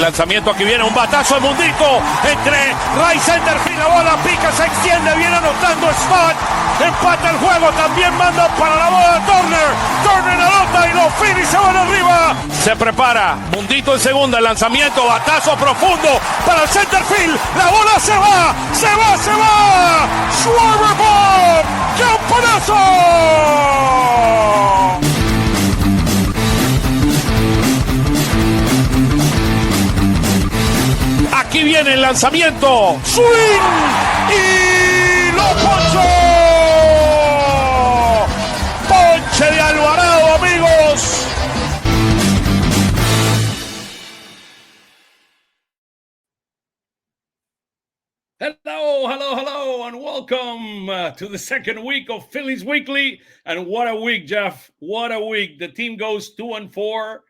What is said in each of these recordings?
lanzamiento, aquí viene un batazo de Mundito entre right center field, la bola pica, se extiende, viene anotando Stott, empata el juego, también manda para la bola Turner anota y los Phillies se van arriba. Se prepara, Mundito en segunda, el lanzamiento, batazo profundo para el center field, la bola se va, Schwarber Bob, ¡campanazo! Aquí viene el lanzamiento, swing y lo ponchó. Ponche de Alvarado, amigos. Hello, and welcome to the second week of Phillies Weekly. And what a week, Jeff. What a week. The team goes 2-4.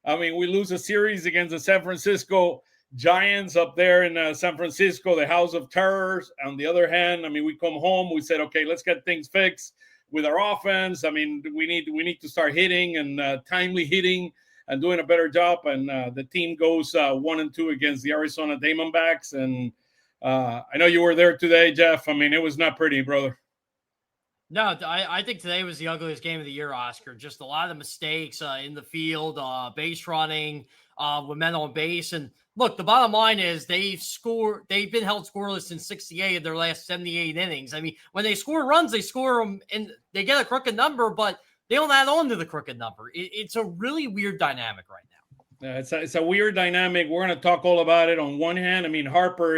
I mean, we lose a series against the San Francisco Giants up there in San Francisco, the House of Terrors. On the other hand, I mean, we come home, we said, okay, let's get things fixed with our offense. I mean, we need to start hitting and timely hitting and doing a better job. And the team goes 1-2 against the Arizona Diamondbacks. And I know you were there today, Jeff. I mean, it was not pretty, brother. No, I think today was the ugliest game of the year, Oscar. Just a lot of mistakes in the field, base running, with men on base. And look, the bottom line is they've been held scoreless in 68 of their last 78 innings. I mean, when they score runs, they score them and they get a crooked number, but they don't add on to the crooked number. It's a really weird dynamic right now. Yeah, it's a weird dynamic. We're going to talk all about it. On one hand, I mean, Harper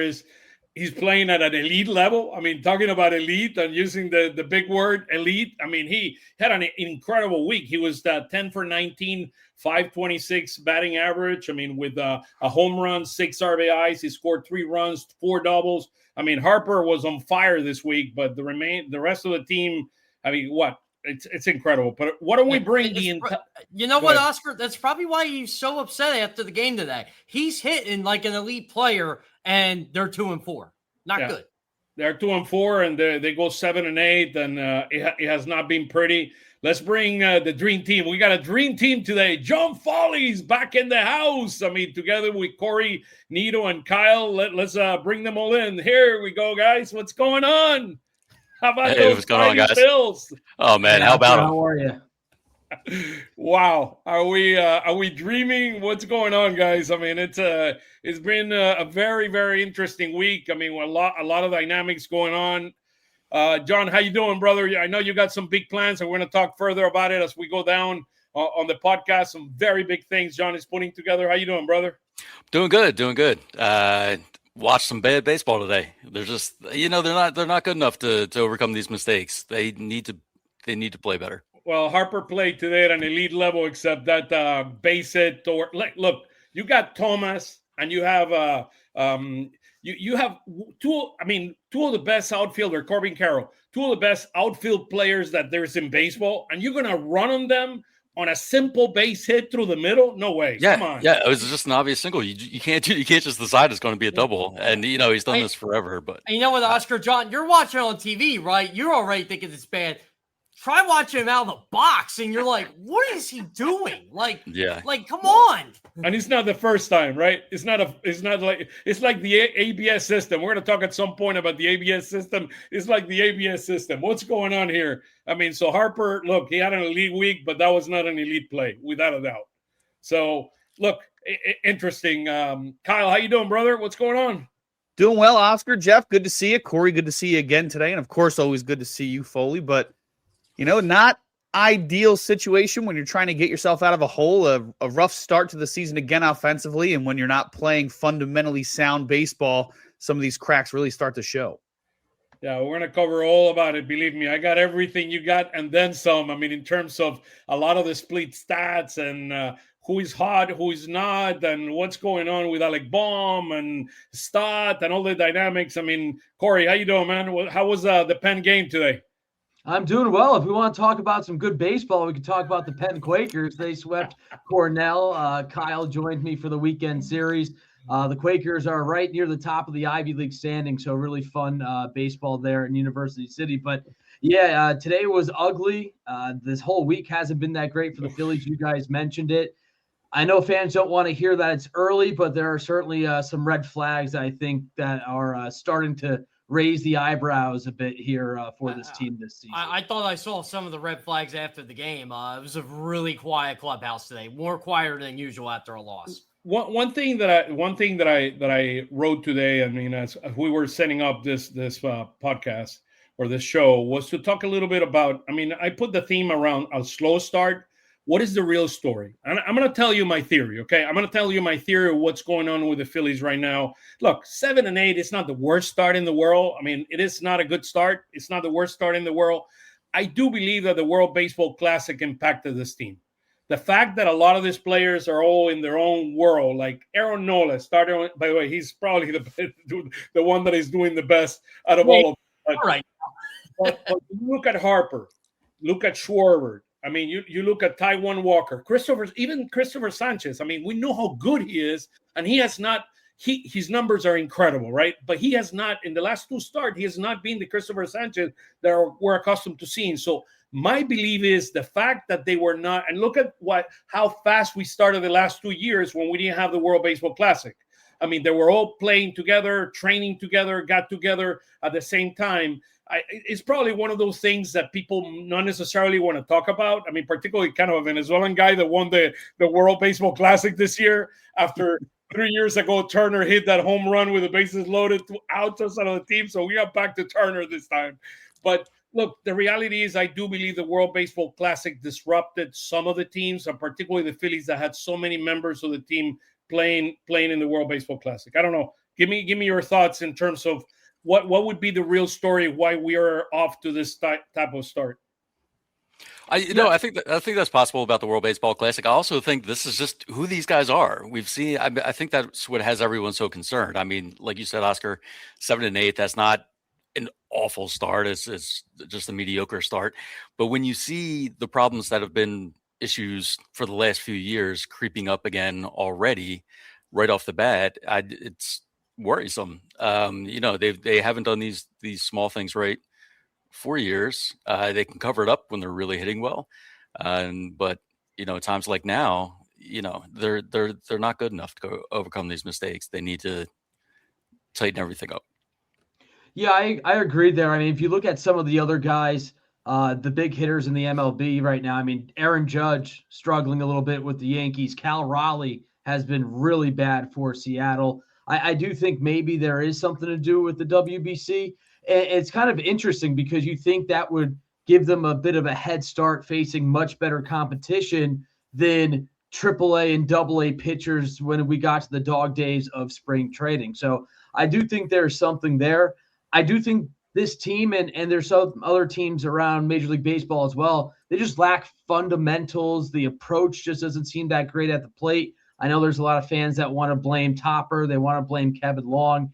he's playing at an elite level. I mean, talking about elite and using the big word elite. I mean, he had an incredible week. He was 10 for 19, 526 batting average. I mean, with a home run, 6 RBIs. He scored 3 runs, 4 doubles. I mean, Harper was on fire this week, but the rest of the team, I mean, what? It's incredible. But why don't we bring you know what, Oscar? That's probably why he's so upset after the game today. He's hitting like an elite player, and they're 2-4. Not good. They're 2-4, and they go 7-8, and it has not been pretty. Let's bring the dream team. We got a dream team today. John Foley's back in the house. I mean, together with Cory Nidoh and Kyle. Let's bring them all in. Here we go, guys. What's going on? How about those what's going on, guys? Bills? Oh man, how about them? How are you? Wow, are we dreaming? What's going on, guys? I mean, it's been a very, very interesting week. I mean, a lot of dynamics going on. John, how you doing, brother? I know you got some big plans, and we're going to talk further about it as we go down on the podcast. Some very big things John is putting together. How you doing, brother? Doing good. Watched some bad baseball today. They're just, they're not good enough to overcome these mistakes. They need to play better. Well, Harper played today at an elite level, except that base hit. Look, you got Thomas, and you have you have two of the best outfielders, Corbin Carroll, 2 of the best outfield players that there's in baseball, and you're gonna run on them on a simple base hit through the middle? No way. Yeah, come on. Yeah, it was just an obvious single. You can't just decide it's going to be a double. And he's done this forever. But you know what, Oscar, John, you're watching on TV, right? You're already thinking it's bad. Try watching him out of the box, and you're like, "What is he doing?" Like, come on. And it's not the first time, right? It's like the ABS system. We're going to talk at some point about the ABS system. It's like the ABS system. What's going on here? I mean, so Harper, look, he had an elite week, but that was not an elite play, without a doubt. So, look, interesting. Kyle, how you doing, brother? What's going on? Doing well, Oscar. Jeff, good to see you. Cory, good to see you again today. And, of course, always good to see you, Foley. But, not ideal situation when you're trying to get yourself out of a hole, a rough start to the season again offensively, and when you're not playing fundamentally sound baseball, some of these cracks really start to show. Yeah, we're going to cover all about it. Believe me, I got everything you got and then some. I mean, in terms of a lot of the split stats and who is hot, who is not, and what's going on with Alec Baum and Stott and all the dynamics. I mean, Cory, how you doing, man? How was the Penn game today? I'm doing well. If we want to talk about some good baseball, we can talk about the Penn Quakers. They swept Cornell. Kyle joined me for the weekend series. The Quakers are right near the top of the Ivy League standing, so really fun baseball there in University City. But, today was ugly. This whole week hasn't been that great for the Phillies. You guys mentioned it. I know fans don't want to hear that it's early, but there are certainly some red flags, I think, that are starting to raise the eyebrows a bit here for this team this season. I thought I saw some of the red flags after the game. It was a really quiet clubhouse today, more quieter than usual after a loss. One thing that I wrote today, I mean, as we were setting up this podcast or this show, was to talk a little bit about. I mean, I put the theme around a slow start. What is the real story? I'm going to tell you my theory, okay? I'm going to tell you my theory of what's going on with the Phillies right now. Look, 7-8 is not the worst start in the world. I mean, it is not a good start. It's not the worst start in the world. I do believe that the World Baseball Classic impacted this team. The fact that a lot of these players are all in their own world, like Aaron Nola started, by the way, he's probably the one that is doing the best out of all of them. All right. But look at Harper, look at Schwarber. I mean, you look at Taijuan Walker, even Christopher Sanchez. I mean, we know how good he is, and he has not. His numbers are incredible, right? But he has not, in the last two starts, he has not been the Christopher Sanchez that we're accustomed to seeing. So my belief is the fact that they were not, and look at how fast we started the last 2 years when we didn't have the World Baseball Classic. I mean, they were all playing together, training together, got together at the same time. It's probably one of those things that people not necessarily want to talk about. I mean, particularly kind of a Venezuelan guy that won the World Baseball Classic this year after 3 years ago, Turner hit that home run with the bases loaded to out us out of the team. So we got back to Turner this time. But look, the reality is I do believe the World Baseball Classic disrupted some of the teams, and particularly the Phillies that had so many members of the team playing in the World Baseball Classic. I don't know. Give me your thoughts in terms of what would be the real story why we are off to this type of start. I think that's possible about the World Baseball Classic. I also think this is just who these guys are. We've seen. I think that's what has everyone so concerned. I mean, like you said, Oscar, 7-8. That's not an awful start. It's just a mediocre start. But when you see the problems that have been issues for the last few years creeping up again already, right off the bat, it's worrisome. They haven't done these small things right for years. They can cover it up when they're really hitting well, but times like now, they're not good enough to overcome these mistakes. They need to tighten everything up. Yeah, I agree there. I mean, if you look at some of the other guys, the big hitters in the MLB right now, I mean, Aaron Judge struggling a little bit with the Yankees. Cal Raleigh has been really bad for Seattle. I do think maybe there is something to do with the WBC. It's kind of interesting because you think that would give them a bit of a head start facing much better competition than AAA and AA pitchers when we got to the dog days of spring training. So I do think there's something there. I do think this team, and there's some other teams around Major League Baseball as well, they just lack fundamentals. The approach just doesn't seem that great at the plate. I know there's a lot of fans that want to blame Topper. They want to blame Kevin Long.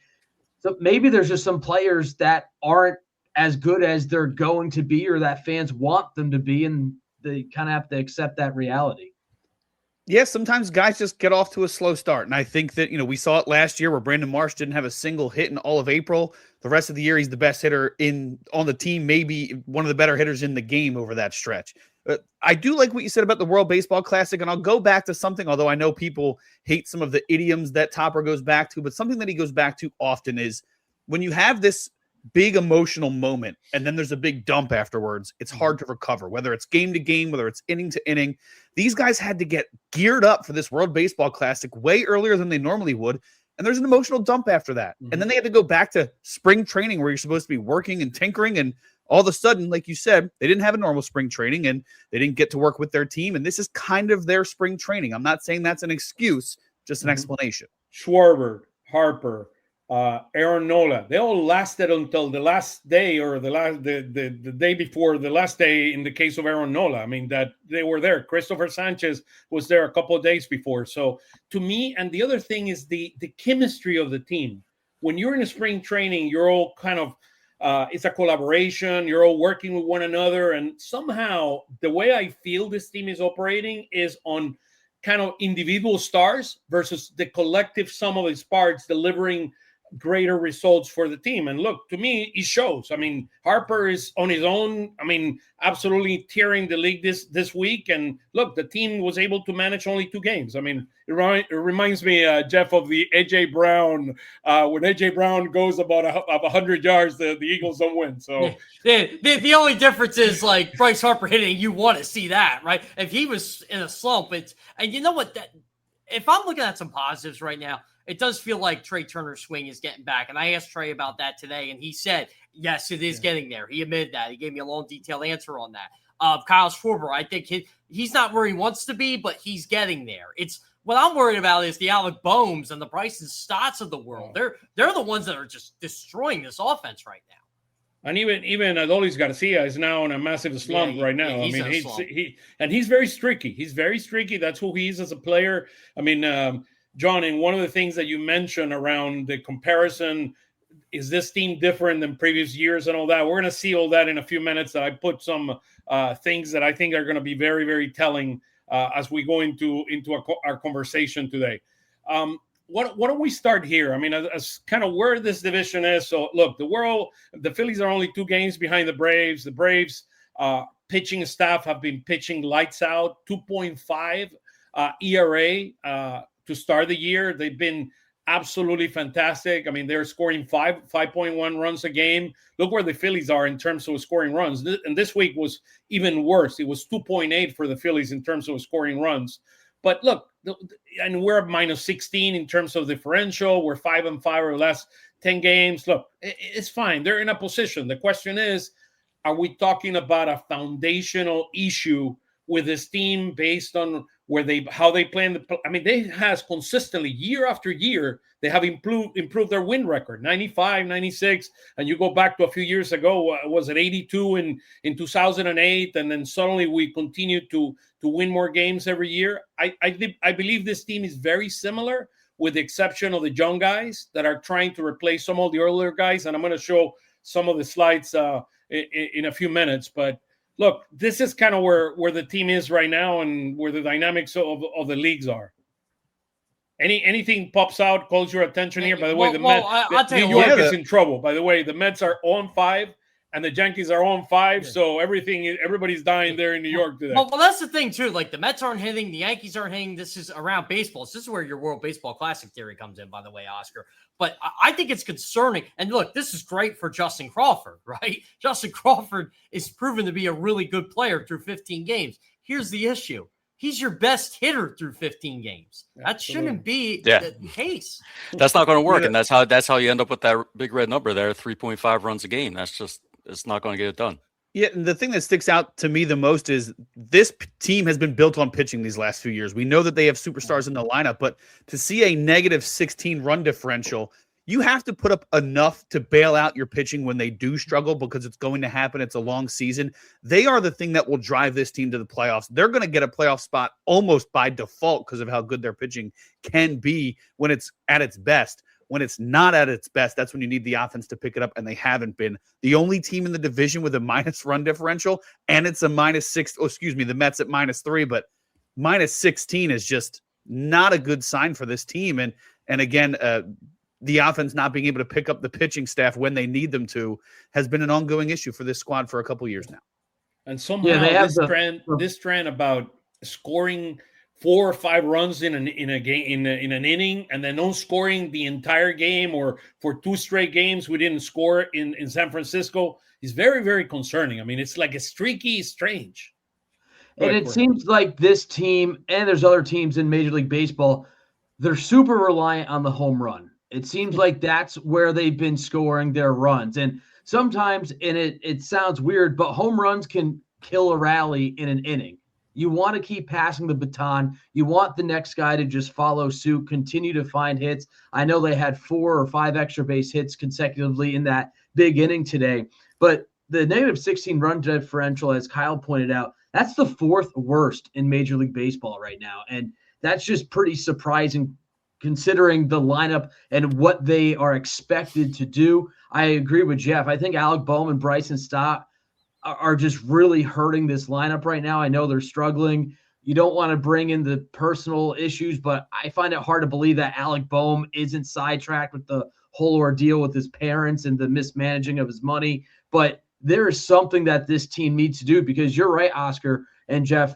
So maybe there's just some players that aren't as good as they're going to be or that fans want them to be, and they kind of have to accept that reality. Yes, sometimes guys just get off to a slow start. And I think that, we saw it last year where Brandon Marsh didn't have a single hit in all of April. The rest of the year, he's the best hitter on the team, maybe one of the better hitters in the game over that stretch. I do like what you said about the World Baseball Classic, and I'll go back to something, although I know people hate some of the idioms that Topper goes back to, but something that he goes back to often is when you have this big emotional moment and then there's a big dump afterwards, it's hard to recover, whether it's game to game, whether it's inning to inning. These guys had to get geared up for this World Baseball Classic way earlier than they normally would, and there's an emotional dump after that. And then they had to go back to spring training where you're supposed to be working and tinkering, and all of a sudden, like you said, they didn't have a normal spring training and they didn't get to work with their team. And this is kind of their spring training. I'm not saying that's an excuse, just an explanation. Schwarber, Harper, Aaron Nola, they all lasted until the last day or the day before the last day in the case of Aaron Nola. I mean, that they were there. Christopher Sanchez was there a couple of days before. So to me, and the other thing is the chemistry of the team. When you're in a spring training, you're all kind of, it's a collaboration. You're all working with one another. And somehow the way I feel this team is operating is on kind of individual stars versus the collective sum of its parts delivering greater results for the team. And look, to me, it shows. I mean, Harper is on his own. I mean, absolutely tearing the league this week. And look, the team was able to manage only 2 games. I mean, it reminds me, Jeff, of the A.J. Brown. When A.J. Brown goes about 100 yards, the Eagles don't win. So the only difference is like Bryce Harper hitting. You want to see that, right? If he was in a slump, and you know what? If I'm looking at some positives right now, it does feel like Trey Turner's swing is getting back. And I asked Trey about that today, and he said, yes, it is getting there. He admitted that. He gave me a long, detailed answer on that. Kyle Schwarber, I think he's not where he wants to be, but he's getting there. It's what I'm worried about is the Alec Bohms and the Bryson Stotts of the world. They're the ones that are just destroying this offense right now. And even Adolis Garcia is now in a massive slump right now. Yeah, I mean, he's very streaky. He's very streaky. That's who he is as a player. I mean, John, and one of the things that you mentioned around the comparison, is this team different than previous years and all that? We're going to see all that in a few minutes. I put some things that I think are going to be very, very telling as we go into our conversation today. Why don't we start here? I mean, as kind of where this division is. So, look, the Phillies are only 2 games behind the Braves. The Braves pitching staff have been pitching lights out, 2.5 ERA to start the year. They've been absolutely fantastic. I mean, they're scoring 5.1 runs a game. Look where the Phillies are in terms of scoring runs. And this week was even worse. It was 2.8 for the Phillies in terms of scoring runs. But look, and we're at minus 16 in terms of differential. We're 5-5 or less, 10 games. Look, it's fine. They're in a position. The question is, are we talking about a foundational issue with this team based on how they plan? I mean, they has consistently year after year, they have improved their win record, 95, 96. And you go back to a few years ago, was it 82 in 2008? And then suddenly we continue to win more games every year. I believe this team is very similar, with the exception of the young guys that are trying to replace some of the earlier guys. And I'm going to show some of the slides in a few minutes. But look, this is kind of where the team is right now and where the dynamics of the leagues are. Anything pops out, calls your attention here? By the way, New York is in trouble. By the way, the Mets are 0-5 and the Yankees are 0-5. So everybody's dying there in New York today. Well, that's the thing too. Like the Mets aren't hitting, the Yankees aren't hitting. This is around baseball. So this is where your World Baseball Classic theory comes in, by the way, Oscar. But I think it's concerning. And look, this is great for Justin Crawford, right? Justin Crawford is proven to be a really good player through 15 games. Here's the issue. He's your best hitter through 15 games. That shouldn't be the case. That's not going to work. And that's how you end up with that big red number there, 3.5 runs a game. It's not going to get it done. Yeah, and the thing that sticks out to me the most is this team has been built on pitching these last few years. We know that they have superstars in the lineup, but to see a negative 16 run differential, you have to put up enough to bail out your pitching when they do struggle, because it's going to happen. It's a long season. They are the thing that will drive this team to the playoffs. They're going to get a playoff spot almost by default because of how good their pitching can be when it's at its best. When it's not at its best, that's when you need the offense to pick it up, and they haven't been. The only team in the division with a minus run differential, and it's a -6. Oh, excuse me, the Mets at -3, but -16 is just not a good sign for this team. And again, the offense not being able to pick up the pitching staff when they need them to has been an ongoing issue for this squad for a couple years now. And somehow this trend about scoring 4 or 5 runs in an inning and then no scoring the entire game, or for 2 straight games we didn't score in San Francisco, is very, very concerning. I mean, it's like a streaky, strange. And it seems like this team, and there's other teams in Major League Baseball, they're super reliant on the home run. It seems like that's where they've been scoring their runs. And sometimes, and it sounds weird, but home runs can kill a rally in an inning. You want to keep passing the baton. You want the next guy to just follow suit, continue to find hits. I know they had 4 or 5 extra base hits consecutively in that big inning today. But the negative 16 run differential, as Kyle pointed out, that's the 4th worst in Major League Baseball right now. And that's just pretty surprising considering the lineup and what they are expected to do. I agree with Jeff. I think Alec Bohm and Bryson Stott are just really hurting this lineup right now. I know they're struggling. You don't want to bring in the personal issues, but I find it hard to believe that Alec Boehm isn't sidetracked with the whole ordeal with his parents and the mismanaging of his money. But there is something that this team needs to do, because you're right, Oscar and Jeff.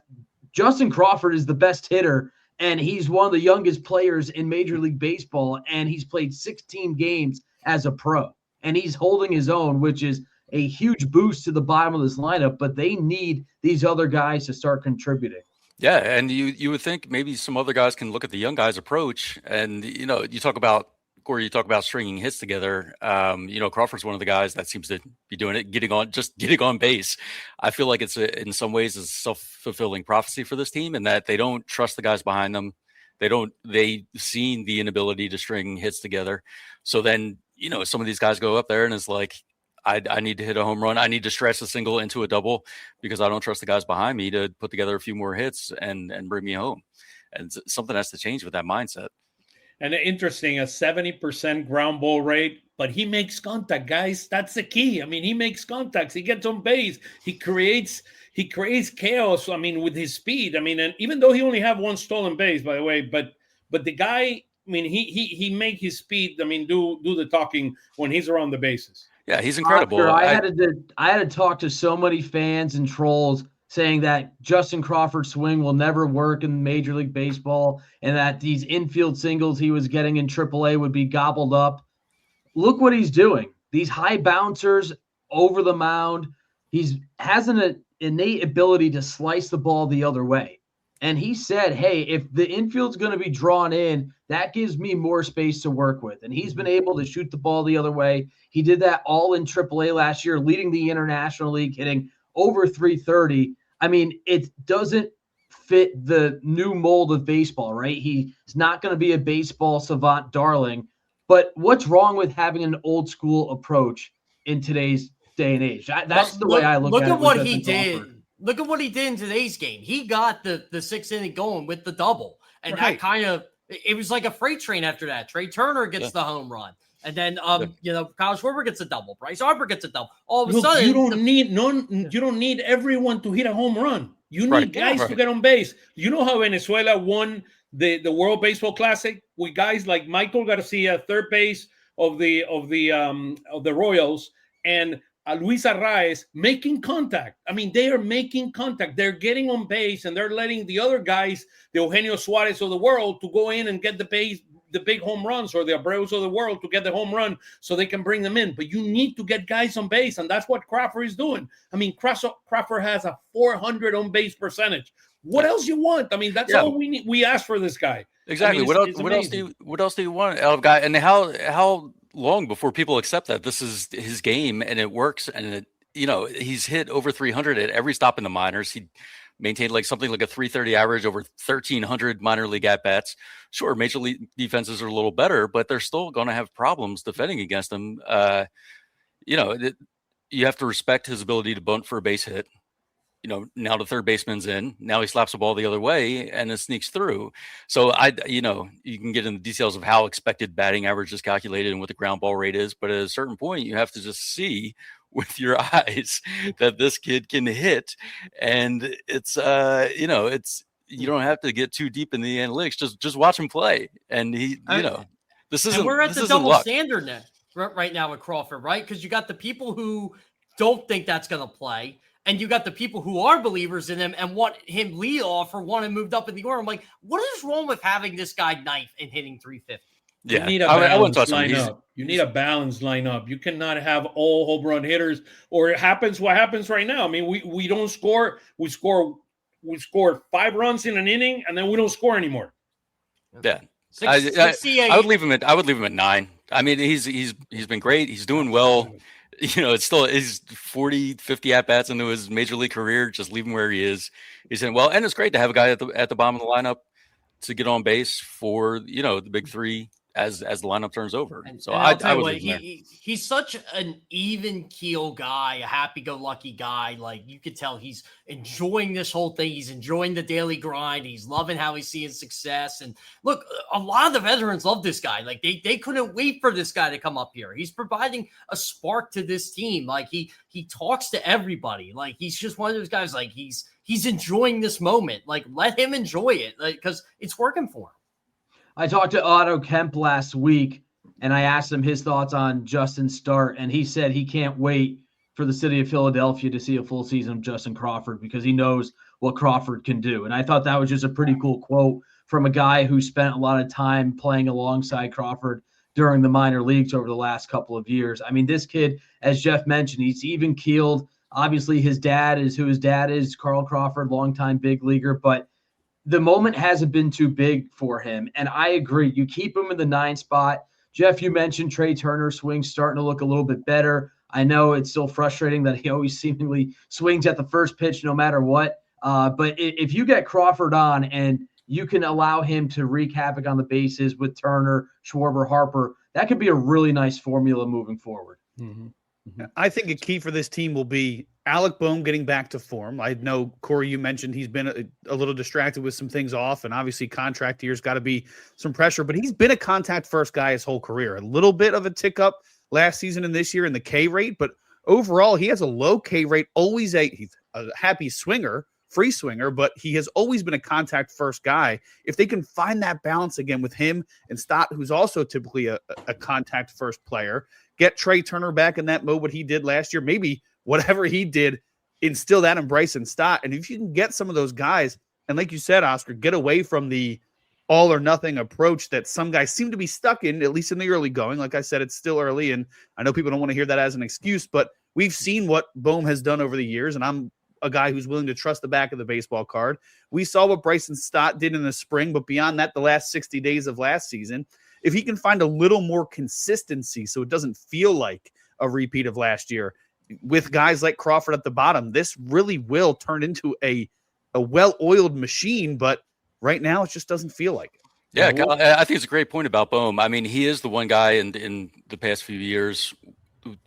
Justin Crawford is the best hitter, and he's one of the youngest players in Major League Baseball, and he's played 16 games as a pro, and he's holding his own, which is a huge boost to the bottom of this lineup. But they need these other guys to start contributing. Yeah, and you would think maybe some other guys can look at the young guys' approach, and you talk about Corey, you talk about stringing hits together. Crawford's one of the guys that seems to be doing it, getting on base. I feel like it's in some ways a self-fulfilling prophecy for this team, in that they don't trust the guys behind them. They've seen the inability to string hits together. So then, some of these guys go up there and it's like, I need to hit a home run. I need to stretch a single into a double because I don't trust the guys behind me to put together a few more hits and bring me home. And something has to change with that mindset. And interesting, a 70% ground ball rate, but he makes contact, guys. That's the key. I mean, he makes contacts. He gets on base. He creates chaos. I mean, with his speed. I mean, and even though he only have one stolen base, by the way, but the guy, I mean, he make his speed. I mean, do the talking when he's around the bases. Yeah, he's incredible. Oscar, I had to talk to so many fans and trolls saying that Justin Crawford's swing will never work in Major League Baseball, and that these infield singles he was getting in AAA would be gobbled up. Look what he's doing. These high bouncers over the mound. He has an innate ability to slice the ball the other way. And he said, hey, if the infield's going to be drawn in, that gives me more space to work with. And he's been able to shoot the ball the other way. He did that all in AAA last year, leading the International League, hitting over 330. I mean, it doesn't fit the new mold of baseball, right? He's not going to be a baseball savant darling. But what's wrong with having an old school approach in today's day and age? That's the way I look at it. Look at what he did. Look at what he did in today's game. He got the sixth inning going with the double. And that kind of, it was like a freight train after that. Trey Turner gets the home run. And then, Kyle Schwarber gets a double. Bryce Harper gets a double. All of a sudden, you don't need everyone to hit a home run. You need guys to get on base. You know how Venezuela won the World Baseball Classic with guys like Michael Garcia, third base of the Royals, and Luis Arraez making contact. I mean, they are making contact. They're getting on base, and they're letting the other guys, the Eugenio Suarez of the world, to go in and get the big home runs, or the Abreus of the world to get the home run so they can bring them in. But you need to get guys on base, and that's what Crawford is doing. I mean, Crawford has a 400 on base percentage. What else you want? I mean, that's all we need. We asked for this guy. Exactly. I mean, what else do you want out of a guy? And how long before people accept that this is his game and it works, and he's hit over 300 at every stop in the minors. He maintained something like a 330 average over 1,300 minor league at bats. Sure, major league defenses are a little better, but they're still going to have problems defending against him. You have to respect his ability to bunt for a base hit. Now the third baseman's in. Now he slaps the ball the other way and it sneaks through. So you can get into the details of how expected batting average is calculated and what the ground ball rate is. But at a certain point, you have to just see with your eyes that this kid can hit. And it's, you don't have to get too deep in the analytics. Just watch him play. And this isn't, and we're at the double standard now, right now with Crawford, right? Because you got the people who don't think that's going to play. And you got the people who are believers in him and want him lead off or want him moved up in the order. I'm like, what is wrong with having this guy knife and hitting 350? Yeah, you need a balanced lineup. You need a balanced lineup. You cannot have all home run hitters, or it happens what happens right now. I mean, we don't score. We score 5 runs in an inning, and then we don't score anymore. Yeah, I would leave him at 9. I mean, he's been great. He's doing well. It's still his 40, 50 at-bats into his major league career. Just leave him where he is. He's in well, and it's great to have a guy at the bottom of the lineup to get on base for, the big 3 as the lineup turns over. So I'll tell I you was what, with him there. he's such an even keel guy, a happy-go-lucky guy. Like, you could tell he's enjoying this whole thing. He's enjoying the daily grind. He's loving how he's seeing success. And look, a lot of the veterans love this guy. Like, they couldn't wait for this guy to come up here. He's providing a spark to this team. Like, he talks to everybody. Like, he's just one of those guys. Like, he's enjoying this moment. Like, let him enjoy it, because it's working for him. I talked to Otto Kemp last week, and I asked him his thoughts on Justin's start, and he said he can't wait for the city of Philadelphia to see a full season of Justin Crawford because he knows what Crawford can do. And I thought that was just a pretty cool quote from a guy who spent a lot of time playing alongside Crawford during the minor leagues over the last couple of years. I mean, this kid, as Jeff mentioned, he's even keeled. Obviously, his dad is who his dad is, Carl Crawford, longtime big leaguer, but the moment hasn't been too big for him. And I agree. You keep him in the 9 spot. Jeff, you mentioned Trey Turner's swing starting to look a little bit better. I know it's still frustrating that he always seemingly swings at the first pitch no matter what. But if you get Crawford on and you can allow him to wreak havoc on the bases with Turner, Schwarber, Harper, that could be a really nice formula moving forward. Mm-hmm. I think a key for this team will be Alec Bohm getting back to form. I know, Corey, you mentioned he's been a little distracted with some things off, and obviously contract year's got to be some pressure, but he's been a contact first guy his whole career. A little bit of a tick up last season and this year in the K rate, but overall he has a low K rate, he's a happy swinger, free swinger, but he has always been a contact first guy. If they can find that balance again with him and Stott, who's also typically a contact first player, get Trey Turner back in that mode, what he did last year, maybe whatever he did, instill that in Bryson Stott. And if you can get some of those guys, and like you said, Oscar, get away from the all or nothing approach that some guys seem to be stuck in, at least in the early going. Like I said, it's still early, and I know people don't want to hear that as an excuse, but we've seen what Bohm has done over the years, and I'm a guy who's willing to trust the back of the baseball card. We saw what Bryson Stott did in the spring, but beyond that, the last 60 days of last season, if he can find a little more consistency so it doesn't feel like a repeat of last year with guys like Crawford at the bottom, this really will turn into a well-oiled machine, but right now it just doesn't feel like it. Yeah, I think it's a great point about Bohm. I mean, he is the one guy in the past few years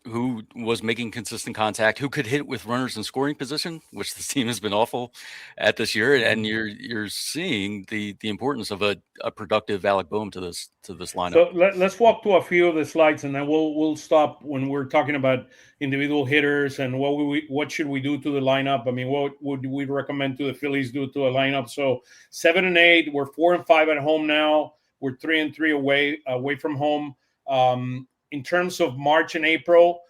who was making consistent contact, who could hit with runners in scoring position, which the team has been awful at this year. And you're seeing the importance of a productive Alec Bohm to this lineup. So let's walk to a few of the slides, and then we'll stop when we're talking about individual hitters and what should we do to the lineup. I mean, what would we recommend to the Phillies do to a lineup? So 7 and 8, we're 4 and 5 at home now. We're 3 and 3 away from home. In terms of March and April,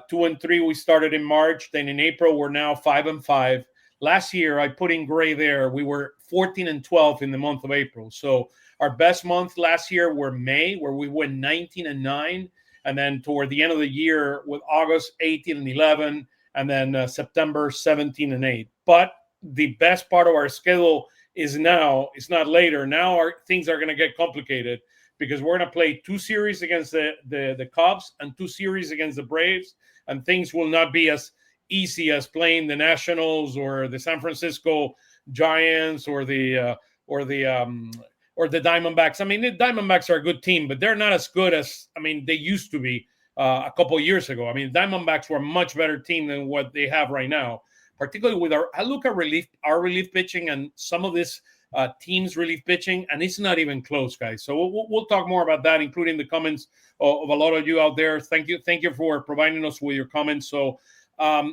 2 and 3 we started in March. Then in April we're now 5 and 5. Last year I put in gray there. We were 14 and 12 in the month of April. So our best month last year were May, where we went 19 and 9, and then toward the end of the year with August 18 and 11, and then September 17 and 8. But the best part of our schedule is now. It's not later. Now things are going to get complicated, because we're going to play 2 series against the Cubs and 2 series against the Braves, and things will not be as easy as playing the Nationals or the San Francisco Giants or the Diamondbacks. I mean, the Diamondbacks are a good team, but they're not as good as, they used to be a couple of years ago. I mean, the Diamondbacks were a much better team than what they have right now, particularly with I look at our relief pitching and some of this teams relief pitching, and it's not even close, guys. So we'll talk more about that, including the comments of a lot of you out there. Thank you for providing us with your comments. So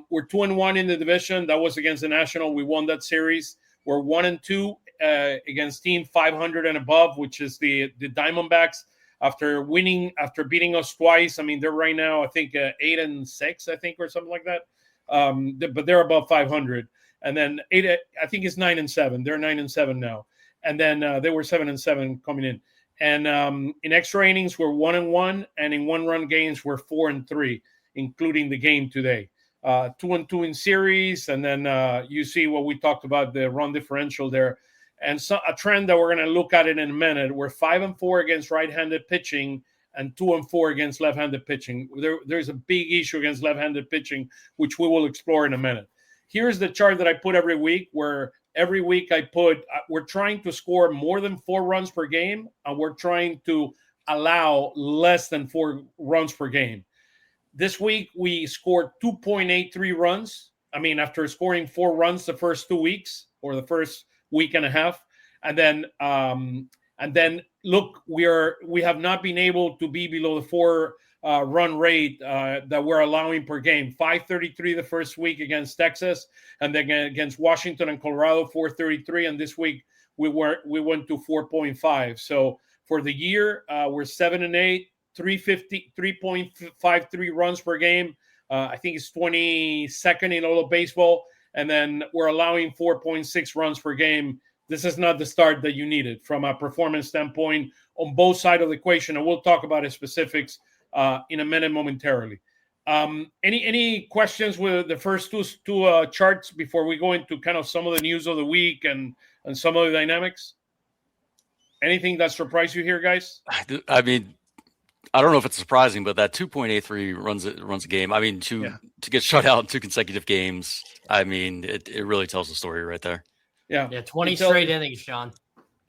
we're 2 and 1 in the division. That was against the National. We won that series. We're 1 and 2 against team 500 and above, which is the Diamondbacks. After beating us twice, they're right now, I think 8 and 6, I think, or something like that. But they're above 500. And then 8, I think it's 9 and 7. They're 9 and 7 now. And then they were 7 and 7 coming in. And in extra innings, we're 1 and 1. And in 1-run games, we're 4 and 3, including the game today. 2 and 2 in series. And then you see what we talked about, the run differential there. And so a trend that we're going to look at it in a minute. We're 5 and 4 against right-handed pitching and 2 and 4 against left-handed pitching. There's a big issue against left-handed pitching, which we will explore in a minute. Here's the chart that I put every week, where every week I put we're trying to score more than 4 runs per game, and we're trying to allow less than 4 runs per game. This week, we scored 2.83 runs. I mean, after scoring 4 runs the first 2 weeks or the first week and a half. And then look, we have not been able to be below the 4 run rate that we're allowing per game. 5.33 the first week against Texas, and then against Washington and Colorado, 4.33. And this week we went to 4.5. So for the year, we're 7-8, 3.53 runs per game. I think it's 22nd in all of baseball, and then we're allowing 4.6 runs per game. This is not the start that you needed from a performance standpoint on both sides of the equation, and we'll talk about the specifics in a minute momentarily. Any questions with the first two charts before we go into kind of some of the news of the week and some of the dynamics? Anything that surprised you here, guys? I mean, I don't know if it's surprising, but that 2.83 runs a game. I mean, to get shut out in 2 consecutive games, I mean, it really tells the story right there. Yeah, 20 straight innings, John.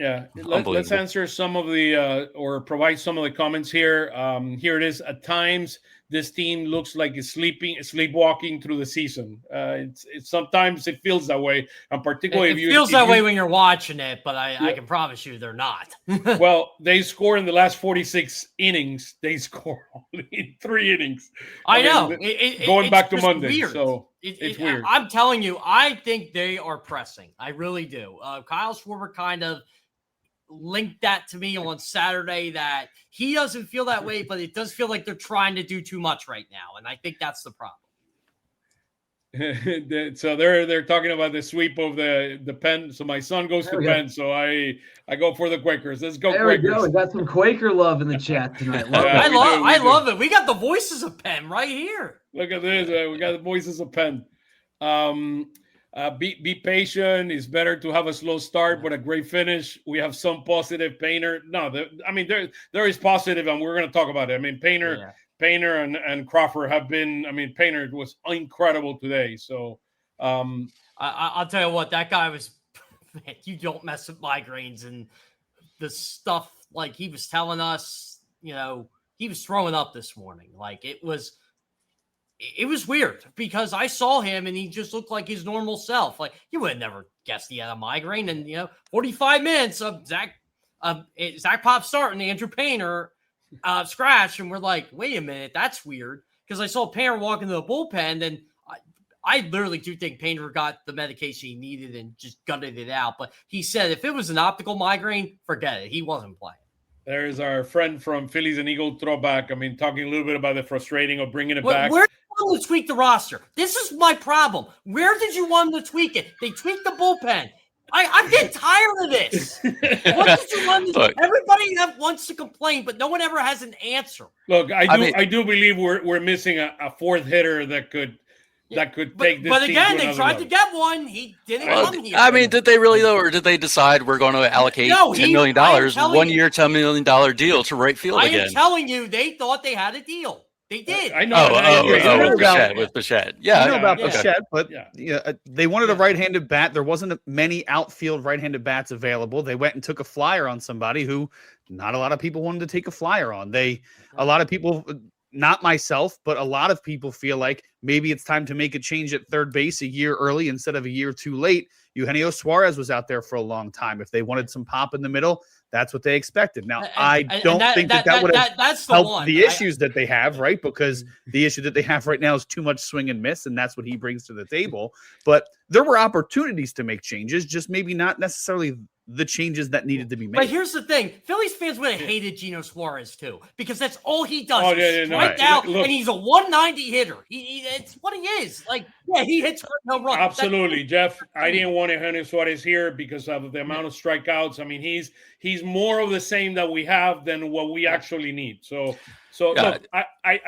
Yeah, let's answer some of the or provide some of the comments here. Here it is. At times, this team looks like it's sleepwalking through the season. It's sometimes it feels that way, and particularly it feels that way when you're watching it. But I can promise you, they're not. Well, they score in the last 46 innings. They score only in 3 innings. I know. Going back to Monday, weird. So it's weird. I'm telling you, I think they are pressing. I really do. Kyle Schwarber kind of linked that to me on Saturday that he doesn't feel that way, but it does feel like they're trying to do too much right now, and I think that's the problem. So they're talking about the sweep of the Penn. So my son goes to Penn, so I go for the Quakers. Let's go, there Quakers. We go. We got some Quaker love in the chat tonight. I love it. We got the voices of Penn right here. Look at this. We got the voices of Penn. Be patient. It's better to have a slow start but a great finish. We have some positive. Painter. No, there is positive, and we're going to talk about it. I mean, Painter and Crawford have been. I mean, Painter was incredible today. So I'll tell you what, that guy was. Man, you don't mess with migraines and the stuff like he was telling us. You know, he was throwing up this morning. Like it was weird because I saw him and he just looked like his normal self. Like you would have never guessed he had a migraine. And 45 minutes of Zach Pop starting, Andrew Painter scratch, and we're like, wait a minute, that's weird. Because I saw Painter walk into the bullpen, and I literally do think Painter got the medication he needed and just gutted it out. But he said if it was an optical migraine, forget it. He wasn't playing. There's our friend from Phillies and Eagle throwback. I mean, talking a little bit about the frustrating of bringing it back. Where did you want to tweak the roster? This is my problem. Where did you want them to tweak it? They tweaked the bullpen. I'm getting tired of this. What did you want to do? Everybody wants to complain, but no one ever has an answer. Look, I do believe we're missing a fourth hitter that could take this. But again, team to they tried level. to get one. He didn't come here. I mean, did they really though, or did they decide we're going to allocate $10 million, 1 year, $10 million deal to right field again? I am telling you, they thought they had a deal. They did. I know. With Bichette. Yeah, I know about Bichette, but they wanted a right-handed bat. There wasn't many outfield right-handed bats available. They went and took a flyer on somebody who not a lot of people wanted to take a flyer on. A lot of people, not myself, but a lot of people feel like maybe it's time to make a change at third base a year early instead of a year too late. Eugenio Suarez was out there for a long time. If they wanted some pop in the middle, that's what they expected. Now, I don't think that would have helped the issues that they have, right? Because the issue that they have right now is too much swing and miss, and that's what he brings to the table. But there were opportunities to make changes, just maybe not necessarily the changes that needed to be made. But here's the thing. Phillies fans would have hated Geno Suarez, too, because that's all he does. Strike out, and he's a 190 hitter. It's what he is. Like, he hits no run. Absolutely, Jeff. I didn't want Eugenio Suarez here because of the amount of strikeouts. I mean, he's more of the same that we have than what we actually need. So look,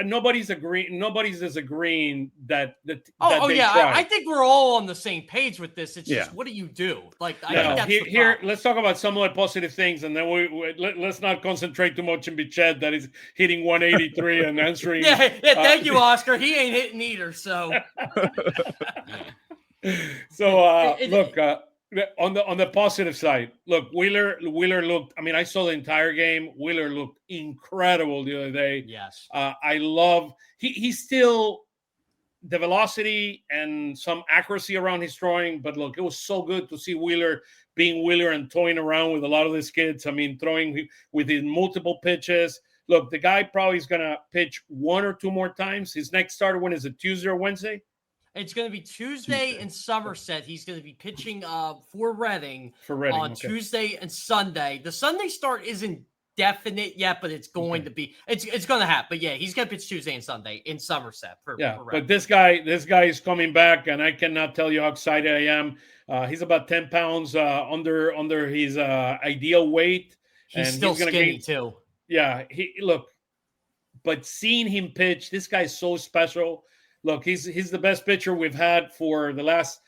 nobody's disagreeing that they tried. I think we're all on the same page with this. It's just, what do you do? Like, I think that's here. Let's talk about some of the positive things, and then let's not concentrate too much in Bichette that is hitting 183 and answering. Thank you, Oscar. He ain't hitting either. So, look, On the positive side, look, Wheeler looked. I mean, I saw the entire game. Wheeler looked incredible the other day. Yes. I love he's still the velocity and some accuracy around his throwing. But look, it was so good to see Wheeler being Wheeler and toying around with a lot of these kids. I mean, throwing with his multiple pitches. Look, the guy probably is going to pitch one or two more times. His next start, when is it, Tuesday or Wednesday? It's going to be Tuesday in Somerset. He's going to be pitching for Reading on Tuesday and Sunday. The Sunday start isn't definite yet, but it's going to be. It's going to happen. But yeah, he's going to pitch Tuesday and Sunday in Somerset. For but this guy is coming back, and I cannot tell you how excited I am. He's about 10 pounds under his ideal weight. He's still skinny too. Yeah, but seeing him pitch, this guy's so special. Look, he's the best pitcher we've had for the last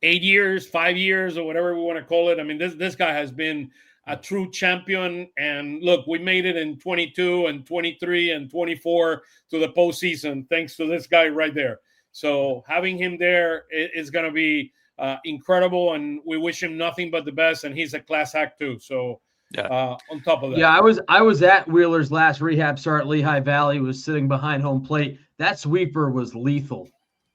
8 years, 5 years, or whatever we want to call it. I mean, this guy has been a true champion. And look, we made it in 22 and 23 and 24 to the postseason thanks to this guy right there. So having him there is going to be incredible, and we wish him nothing but the best. And he's a class act too. So. Yeah. On top of that. Yeah, I was at Wheeler's last rehab start at Lehigh Valley, was sitting behind home plate. That sweeper was lethal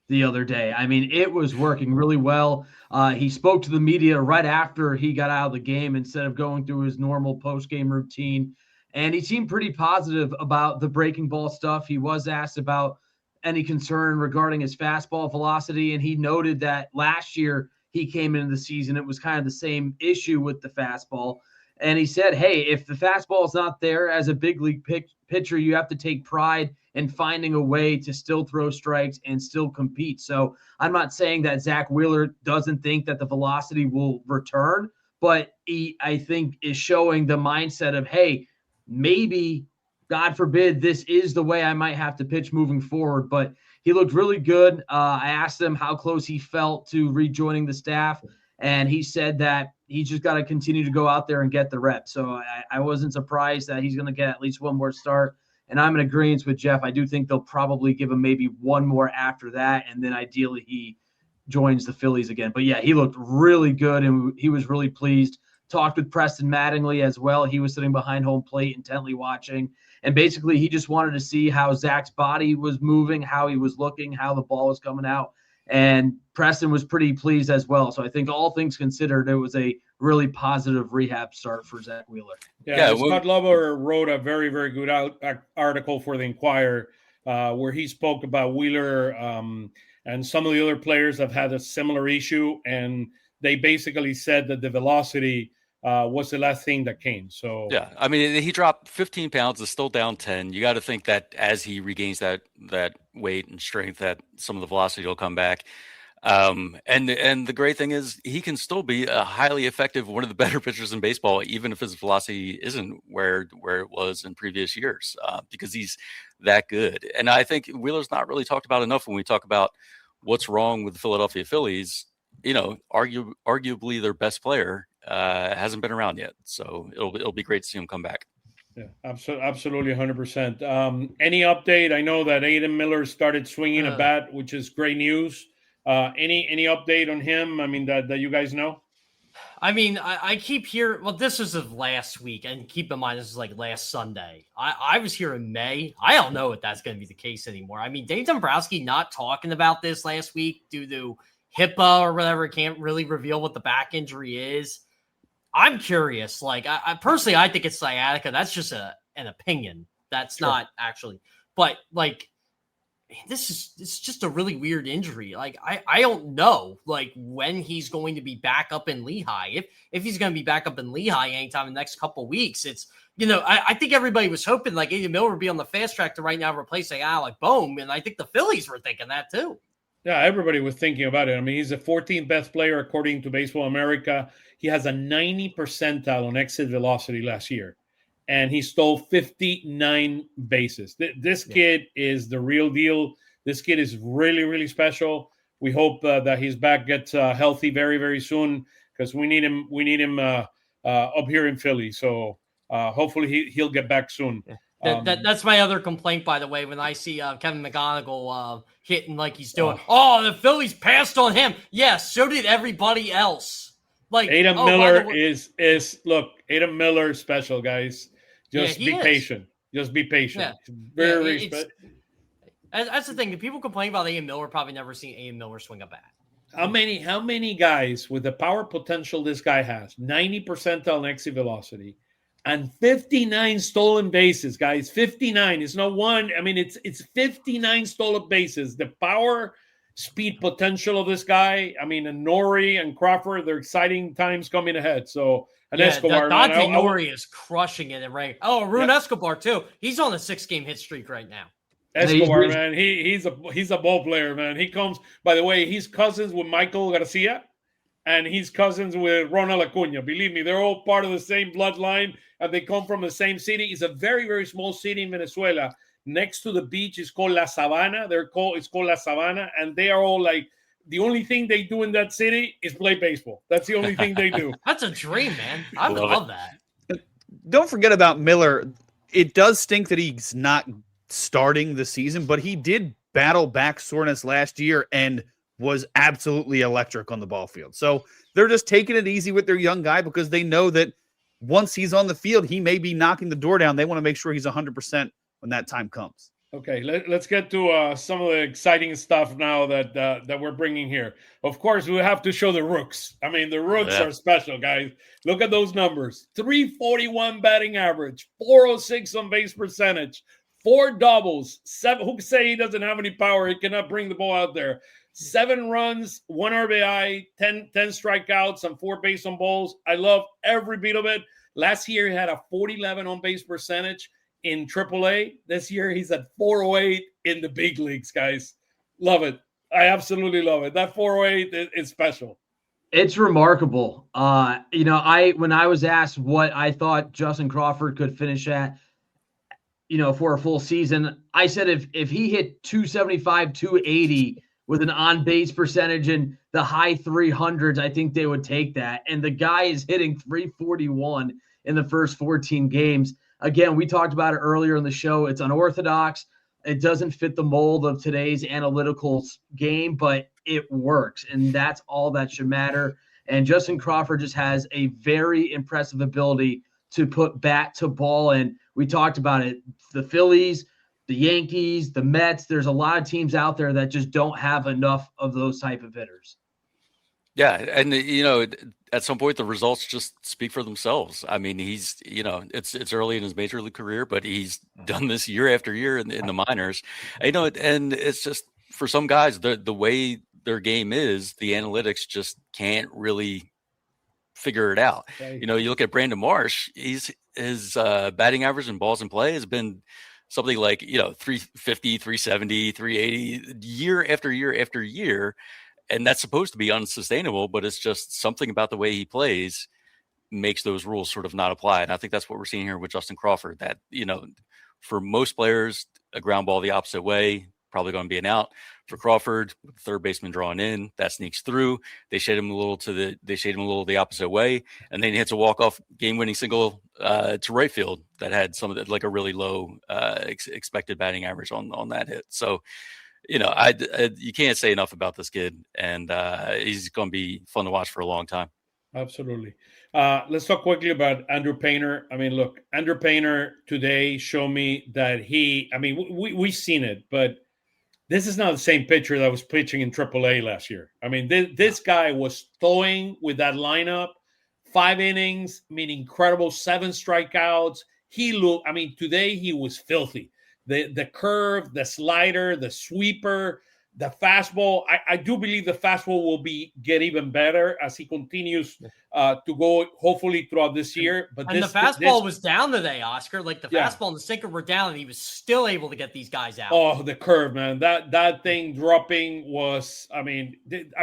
the other day. I mean, it was working really well. He spoke to the media right after he got out of the game instead of going through his normal post-game routine. And he seemed pretty positive about the breaking ball stuff. He was asked about any concern regarding his fastball velocity, and he noted that last year he came into the season, it was kind of the same issue with the fastball. And he said, hey, if the fastball is not there as a big league pitcher, you have to take pride in finding a way to still throw strikes and still compete. So I'm not saying that Zach Wheeler doesn't think that the velocity will return, but he, I think, is showing the mindset of, hey, maybe, God forbid, this is the way I might have to pitch moving forward. But he looked really good. I asked him how close he felt to rejoining the staff, and he said that he's just got to continue to go out there and get the reps. So I wasn't surprised that he's going to get at least one more start. And I'm in agreement with Jeff. I do think they'll probably give him maybe one more after that, and then ideally he joins the Phillies again. But, yeah, he looked really good, and he was really pleased. Talked with Preston Mattingly as well. He was sitting behind home plate intently watching. And basically he just wanted to see how Zach's body was moving, how he was looking, how the ball was coming out. And Preston was pretty pleased as well. So I think all things considered, it was a really positive rehab start for Zach Wheeler. Yeah, Scott Lover wrote a very, very good article for the Inquirer where he spoke about Wheeler and some of the other players have had a similar issue. And they basically said that the velocity was the last thing that came. So yeah, I mean, he dropped 15 pounds, is still down 10. You got to think that as he regains that weight and strength, that some of the velocity will come back. And the great thing is he can still be a highly effective, one of the better pitchers in baseball, even if his velocity isn't where it was in previous years, because he's that good. And I think Wheeler's not really talked about enough when we talk about what's wrong with the Philadelphia Phillies. You know, arguably their best player hasn't been around yet, so it'll be great to see him come back. Yeah, absolutely, 100%. Any update? I know that Aiden Miller started swinging a bat, which is great news. Any update on him? I mean, that you guys know? I mean, I keep hearing. Well, this was of last week, and keep in mind this is like last Sunday. I was here in May. I don't know if that's going to be the case anymore. I mean, Dave Dombrowski not talking about this last week due to HIPAA or whatever, can't really reveal what the back injury is. I'm curious. Like, I personally, I think it's sciatica. That's just an opinion. That's not actually. But like, it's just a really weird injury. Like, I don't know like when he's going to be back up in Lehigh. If he's going to be back up in Lehigh anytime in the next couple of weeks, it's, you know, I think everybody was hoping like Aiden Miller would be on the fast track to right now replacing Alec Boehm, and I think the Phillies were thinking that too. Yeah, everybody was thinking about it. I mean, he's the 14th best player according to Baseball America. He has a 90 percentile on exit velocity last year, and he stole 59 bases. This kid is the real deal. This kid is really, really special. We hope that his back gets healthy very, very soon because we need him. We need him up here in Philly. So hopefully he'll get back soon. That's my other complaint, by the way, when I see Kevin McGonigal hitting like he's doing. Oh, the Phillies passed on him. Yes, so did everybody else. Like Adam Miller Adam Miller special, guys. Just be patient. Just be patient. Yeah. Very special. That's the thing. The people complain about Ian Miller probably never seen Ian Miller swing a bat. How many guys with the power potential this guy has? 90 percentile exit velocity and 59 stolen bases, guys. 59 is not one. I mean, it's 59 stolen bases. The power, speed potential of this guy. I mean, and Nori and Crawford, they're exciting times coming ahead. So, and Escobar. Dante Nori is crushing it. Right? Oh, Arun Escobar, too. He's on a 6-game hit streak right now. Escobar, man, he's a ball player, man. He comes, by the way, he's cousins with Michael Garcia, and he's cousins with Ronald Acuna. Believe me, they're all part of the same bloodline, and they come from the same city. It's a very, very small city in Venezuela. Next to the beach is called La Sabana. It's called La Sabana, and they are all like, the only thing they do in that city is play baseball. That's the only thing they do. That's a dream, man. I love that. Don't forget about Miller. It does stink that he's not starting the season, but he did battle back soreness last year and was absolutely electric on the ball field. So they're just taking it easy with their young guy because they know that once he's on the field, he may be knocking the door down. They want to make sure he's 100% when that time comes. Okay, let's get to some of the exciting stuff now that we're bringing here. Of course, we have to show the rooks. I mean, the rooks are special, guys. Look at those numbers. 341 batting average, 406 on base percentage, 4 doubles, 7. Who can say he doesn't have any power? He cannot bring the ball out there. 7 runs, 1 RBI, 10 strikeouts, and 4 base on balls. I love every bit of it. Last year, he had a 411 on base percentage in AAA. This year, he's at 408 in the big leagues, guys. Love it. I absolutely love it. That 408 is special. It's remarkable. When I was asked what I thought Justin Crawford could finish at, for a full season, I said if he hit 275, 280 with an on-base percentage in the high 300s, I think they would take that. And the guy is hitting 341 in the first 14 games. Again, we talked about it earlier in the show. It's unorthodox. It doesn't fit the mold of today's analytical game, but it works. And that's all that should matter. And Justin Crawford just has a very impressive ability to put bat to ball. And we talked about it. The Phillies, the Yankees, the Mets, there's a lot of teams out there that just don't have enough of those type of hitters. Yeah. And, at some point, the results just speak for themselves. I mean, he's, it's early in his major league career, but he's done this year after year in the minors. And it's just, for some guys, the way their game is, the analytics just can't really figure it out. Okay. You look at Brandon Marsh, his batting average and balls in play has been something like, 350, 370, 380 year after year after year. And that's supposed to be unsustainable, but it's just something about the way he plays makes those rules sort of not apply. And I think that's what we're seeing here with Justin Crawford, that, for most players, a ground ball the opposite way, probably going to be an out. For Crawford, third baseman drawn in, that sneaks through. They shade him a little the opposite way, and then he hits a walk-off game-winning single to right field that had some of the, like a really low expected batting average on that hit. So, you can't say enough about this kid, and he's going to be fun to watch for a long time. Absolutely. Let's talk quickly about Andrew Painter. I mean, look, Andrew Painter today showed me that we've seen it, but this is not the same pitcher that was pitching in AAA last year. I mean, this guy was throwing with that lineup, 5 innings, incredible, 7 strikeouts. Today he was filthy. The curve, the slider, the sweeper, the fastball. I do believe the fastball will get even better as he continues to go, hopefully, throughout this year. But the fastball was down today, Oscar. Like the fastball and the sinker were down, and he was still able to get these guys out. Oh, the curve, man! That thing dropping was. I'm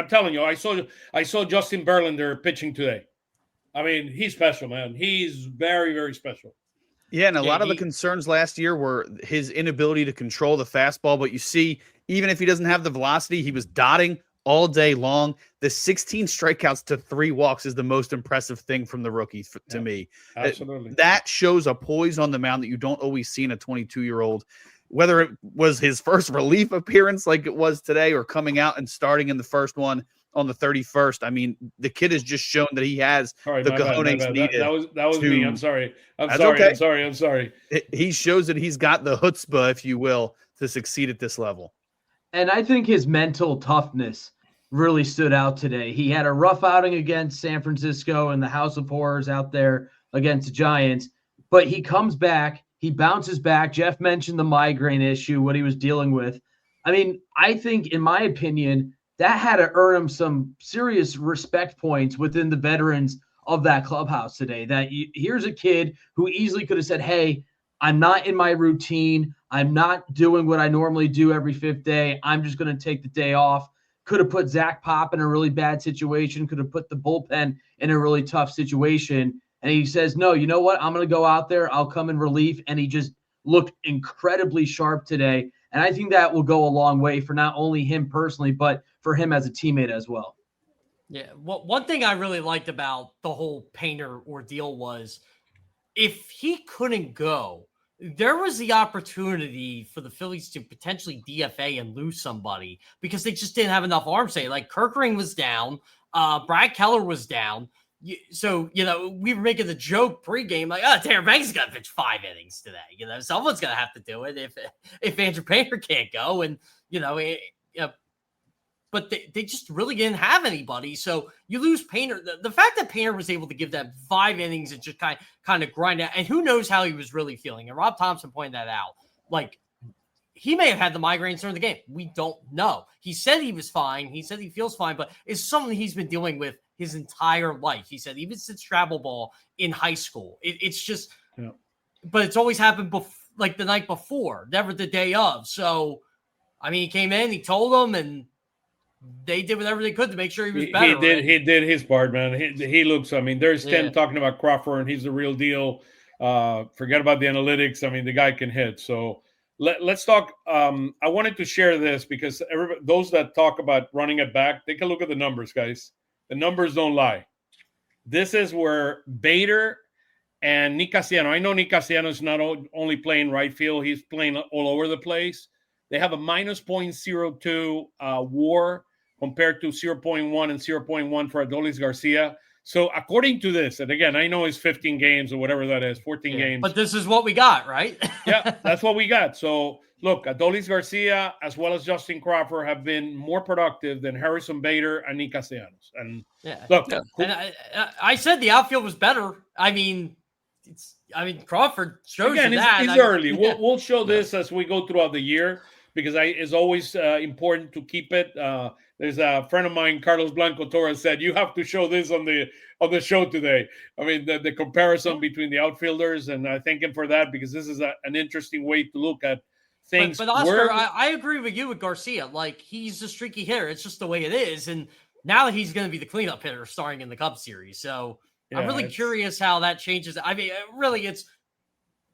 telling you, I saw Justin Verlander pitching today. He's special, man. He's very, very special. Yeah, and a lot of the concerns last year were his inability to control the fastball. But you see, even if he doesn't have the velocity, he was dotting all day long. The 16 strikeouts to 3 walks is the most impressive thing from the rookies to me. Absolutely. That shows a poise on the mound that you don't always see in a 22-year-old, whether it was his first relief appearance like it was today or coming out and starting in the first one on the 31st. I mean, the kid has just shown that he has the cojones needed. That was me. I'm sorry. I'm sorry. He shows that he's got the chutzpah, if you will, to succeed at this level. And I think his mental toughness really stood out today. He had a rough outing against San Francisco and the House of Horrors out there against the Giants, but he comes back, he bounces back. Jeff mentioned the migraine issue, what he was dealing with. I mean, I think, in my opinion, that had to earn him some serious respect points within the veterans of that clubhouse today. That here's a kid who easily could have said, hey, I'm not in my routine. I'm not doing what I normally do every 5th day. I'm just going to take the day off. Could have put Zach Pop in a really bad situation. Could have put the bullpen in a really tough situation. And he says, no, you know what? I'm going to go out there. I'll come in relief. And he just looked incredibly sharp today. And I think that will go a long way for not only him personally, but for him as a teammate as well. Yeah. Well, one thing I really liked about the whole Painter ordeal was if he couldn't go, there was the opportunity for the Phillies to potentially DFA and lose somebody because they just didn't have enough arms today. Like Kirkering was down. Brad Keller was down. So, we were making the joke pregame, like, Tanner Banks is going to pitch 5 innings today. Someone's going to have to do it if Andrew Painter can't go. And, but they just really didn't have anybody. So you lose Painter. The fact that Painter was able to give them 5 innings and just kind of grind out, and who knows how he was really feeling. And Rob Thompson pointed that out. Like, he may have had the migraines during the game. We don't know. He said he was fine. He said he feels fine, but it's something he's been dealing with his entire life. He said even since travel ball in high school. It's just, but it's always happened like the night before, never the day of. So, I mean, he came in, he told them, and they did whatever they could to make sure he was better. He did his part, man. He looks, I mean, there's Ken talking about Crawford, and he's the real deal. Forget about the analytics. I mean, the guy can hit. So let's talk. I wanted to share this because those that talk about running it back, take a look at the numbers, guys. The numbers don't lie. This is where Bader and Nick Castellanos, I know Nick Castellanos is not only playing right field, he's playing all over the place. They have a minus 0.02 WAR compared to 0.1 and 0.1 for Adolis Garcia. So according to this, and again, I know it's 15 games or whatever that is, 14 games. But this is what we got, right? Yeah, that's what we got. So look, Adolis Garcia as well as Justin Crawford have been more productive than Harrison Bader and Nick Castellanos. And look, and I said the outfield was better. I mean, Crawford shows again, you that. It's early. We'll show this as we go throughout the year because it's always important to keep it. There's a friend of mine, Carlos Blanco Torres, said you have to show this on the show today. I mean, the comparison between the outfielders, and I thank him for that because this is an interesting way to look at things. But Oscar, I agree with you with Garcia. Like, he's a streaky hitter. It's just the way it is. And now that he's going to be the cleanup hitter starting in the Cubs series. So I'm really curious how that changes. I mean, really, it's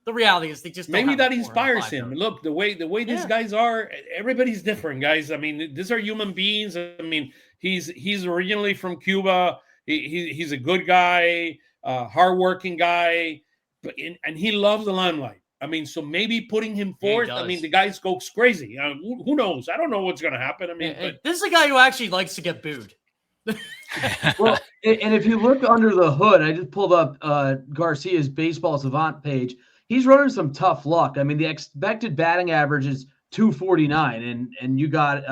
the reality is they just don't maybe that inspires him. Look, the way these guys are, everybody's different, guys. I mean, these are human beings. I mean, he's originally from Cuba. He's a good guy, hardworking guy, and he loves the limelight. I mean, so maybe putting him forth. I mean, the guy goes crazy. Who knows? I don't know what's going to happen. I mean, this is a guy who actually likes to get booed. Well, and if you look under the hood, I just pulled up Garcia's Baseball Savant page. He's running some tough luck. I mean, the expected batting average is 249, and you got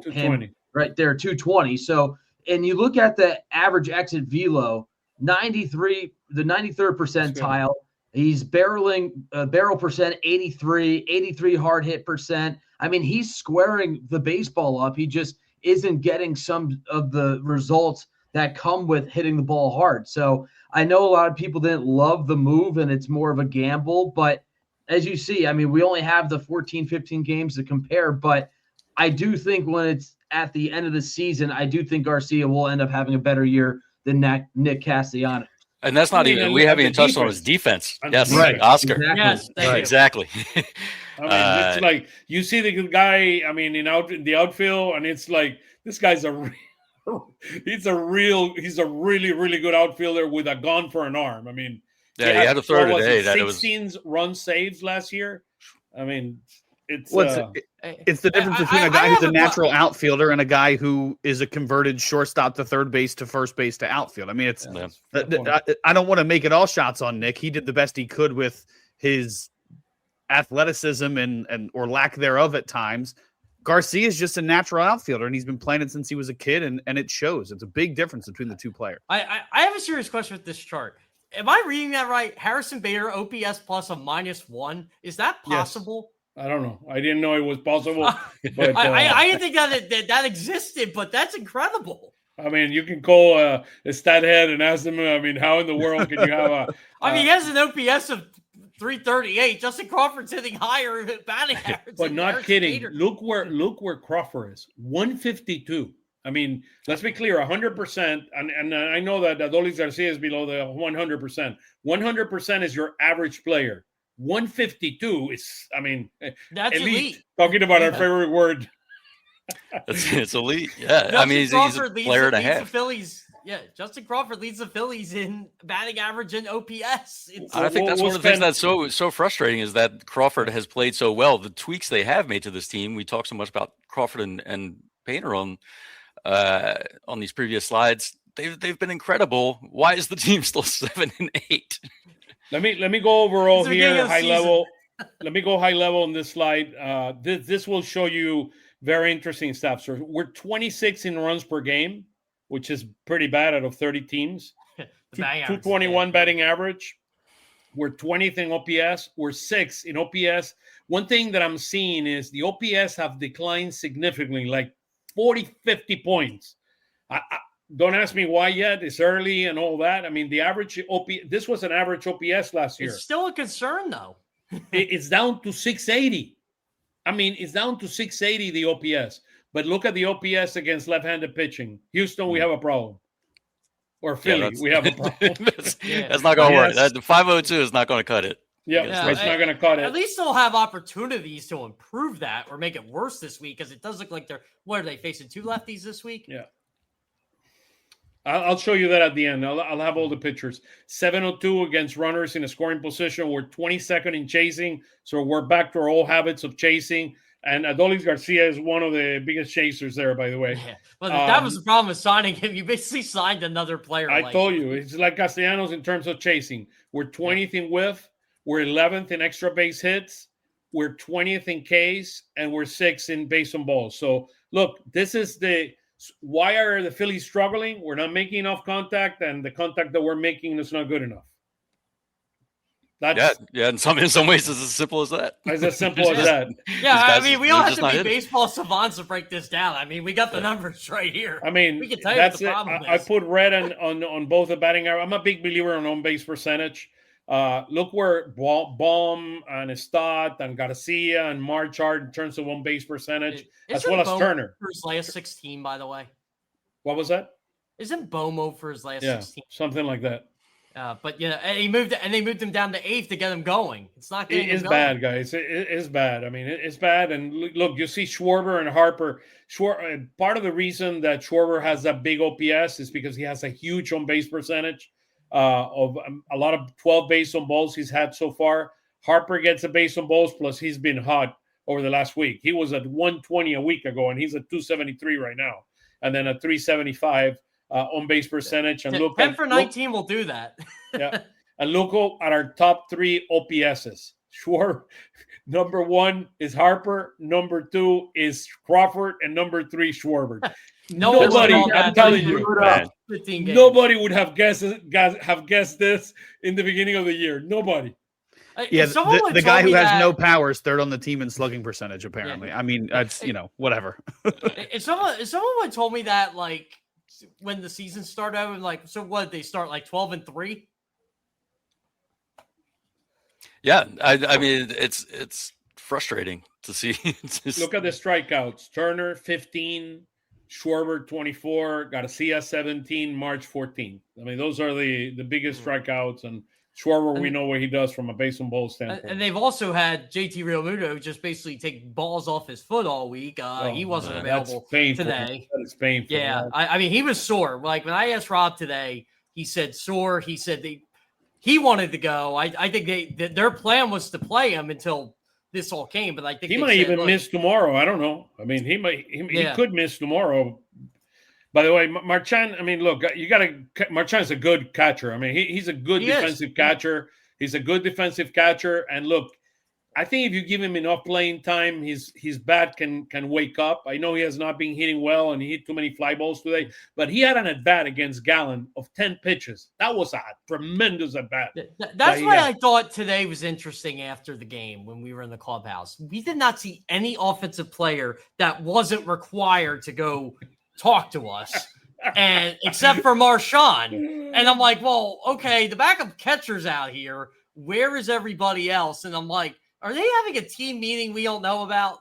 him right there, 220. So, and you look at the average exit velo, 93, the 93rd percentile. He's barrel percent 83 hard hit percent. I mean, he's squaring the baseball up. He just isn't getting some of the results that come with hitting the ball hard. So I know a lot of people didn't love the move and it's more of a gamble, but as you see, I mean, we only have the 14, 15 games to compare, but I do think when it's at the end of the season, I do think Garcia will end up having a better year than Nick Castellanos. And that's not even, we haven't even touched on his defense. Yes, right. Oscar. Yes, exactly. I mean, it's like you see the guy. I mean, in the outfield, and it's like this guy's he's a really really good outfielder with a gun for an arm. I mean, he had a throw today that 16 run saves last year. I mean, it's it's the difference between a guy who's a natural outfielder and a guy who is a converted shortstop to third base to first base to outfield. I mean, I don't want to make it all shots on Nick. He did the best he could with his athleticism and or lack thereof at times. Garcia is just a natural outfielder, and he's been playing it since he was a kid, and it shows. It's a big difference between the two players. I have a serious question with this chart. Am I reading that right? Harrison Bader, OPS plus of -1. Is that possible? Yes. I don't know. I didn't know it was possible. But I didn't think that existed, but that's incredible. I mean, you can call a stat head and ask them, I mean, how in the world can you have a... I mean, he has an OPS of 338. Justin Crawford's hitting higher batting average. But not kidding. Look where Crawford is. 152. I mean, let's be clear, 100%. And I know that Adolis Garcia is below the 100%. 100% is your average player. 152 is, I mean, that's elite. Talking about our favorite word. It's elite. Yeah. I mean, he's a player and a half. The Phillies. Yeah, Justin Crawford leads the Phillies in batting average and OPS. I think that's one of the things that's so frustrating is that Crawford has played so well. The tweaks they have made to this team, we talked so much about Crawford and Painter on these previous slides. They've been incredible. Why is the team still 7-8? Let me go overall here, high level. Let me go high level on this slide. This will show you very interesting stuff. So we're 26 in runs per game, which is pretty bad out of 30 teams. 221 batting average. We're 20th in OPS. We're 6th in OPS. One thing that I'm seeing is the OPS have declined significantly, like 40, 50 points. Don't ask me why yet. It's early and all that. I mean, the average this was an average OPS last year. It's still a concern, though. It's down to 680. I mean, it's down to 680, the OPS. But look at the OPS against left-handed pitching. Houston, we have a problem. Or Philly, we have a problem. That's not going to work. The 502 is not going to cut it. Yeah, it's not going to cut it. At least they'll have opportunities to improve that or make it worse this week because it does look like what are they facing, 2 lefties this week? Yeah. I'll show you that at the end. I'll have all the pictures. 702 against runners in a scoring position. We're 22nd in chasing, so we're back to our old habits of chasing. And Adolis Garcia is one of the biggest chasers there, by the way. Yeah. Well, that was the problem with signing him. You basically signed another player. I told you. It's like Castellanos in terms of chasing. We're 20th in whiff. We're 11th in extra base hits. We're 20th in Ks. And we're 6th in base on balls. So, look, this is why are the Phillies struggling? We're not making enough contact, and the contact that we're making is not good enough. In some ways, it's as simple as that. It's as simple as that. Yeah, I mean, we don't have to be baseball savants to break this down. I mean, we got the numbers right here. I mean, we can tell you what the problem is. I put red on both the batting average. I'm a big believer in on-base percentage. Look where Baum and Stott and Garcia and March are in terms of on-base percentage, as well as Turner. For his last 16, by the way. What was that? Isn't Bomo for his last 16? Something like that. But and they moved him down to 8th to get him going. It's not getting It's bad, guys. It's bad. I mean, it's bad. And look, you see Schwarber and Harper. Part of the reason that Schwarber has that big OPS is because he has a huge on-base percentage of a lot of 12 base on balls he's had so far. Harper gets a base on balls, plus he's been hot over the last week. He was at 120 a week ago, and he's at 273 right now. And then at 375 on base percentage. And look, 10 for 19 will do that. Yeah. And look at our top 3 OPSs. Sure. Number 1 is Harper. Number 2 is Crawford. And number 3, Schwarber. Nobody, I'm telling you, nobody would have guessed this in the beginning of the year. Nobody. Yeah, the guy who has no power is 3rd on the team in slugging percentage, apparently. Yeah. I mean, it's, whatever. If someone would told me that, like, when the season started, I was like, so what, they start like 12-3? Yeah, I mean, it's frustrating to see. Look at the strikeouts. Turner, 15. Schwarber, 24. Garcia, 17. March, 14. I mean, those are the biggest strikeouts. And Schwarber, we know what he does from a base and ball standpoint. And they've also had JT Realmuto just basically take balls off his foot all week. He wasn't available today. That is painful. Yeah, I mean, he was sore. Like when I asked Rob today, he said sore. He said he wanted to go. I think their plan was to play him until this all came. But I think he might even miss tomorrow. I don't know. I mean, he could miss tomorrow. By the way, Marchand, I mean, look, Marchand's a good catcher. I mean, he's a good defensive catcher. He's a good defensive catcher. And look, I think if you give him enough playing time, his bat can wake up. I know he has not been hitting well and he hit too many fly balls today, but he had an at-bat against Gallen of 10 pitches. That was a tremendous at-bat. That's why I thought today was interesting after the game when we were in the clubhouse. We did not see any offensive player that wasn't required to go talk to us, and except for Marchand. And I'm like, well, okay, the backup catcher's out here. Where is everybody else? And I'm like, are they having a team meeting we don't know about?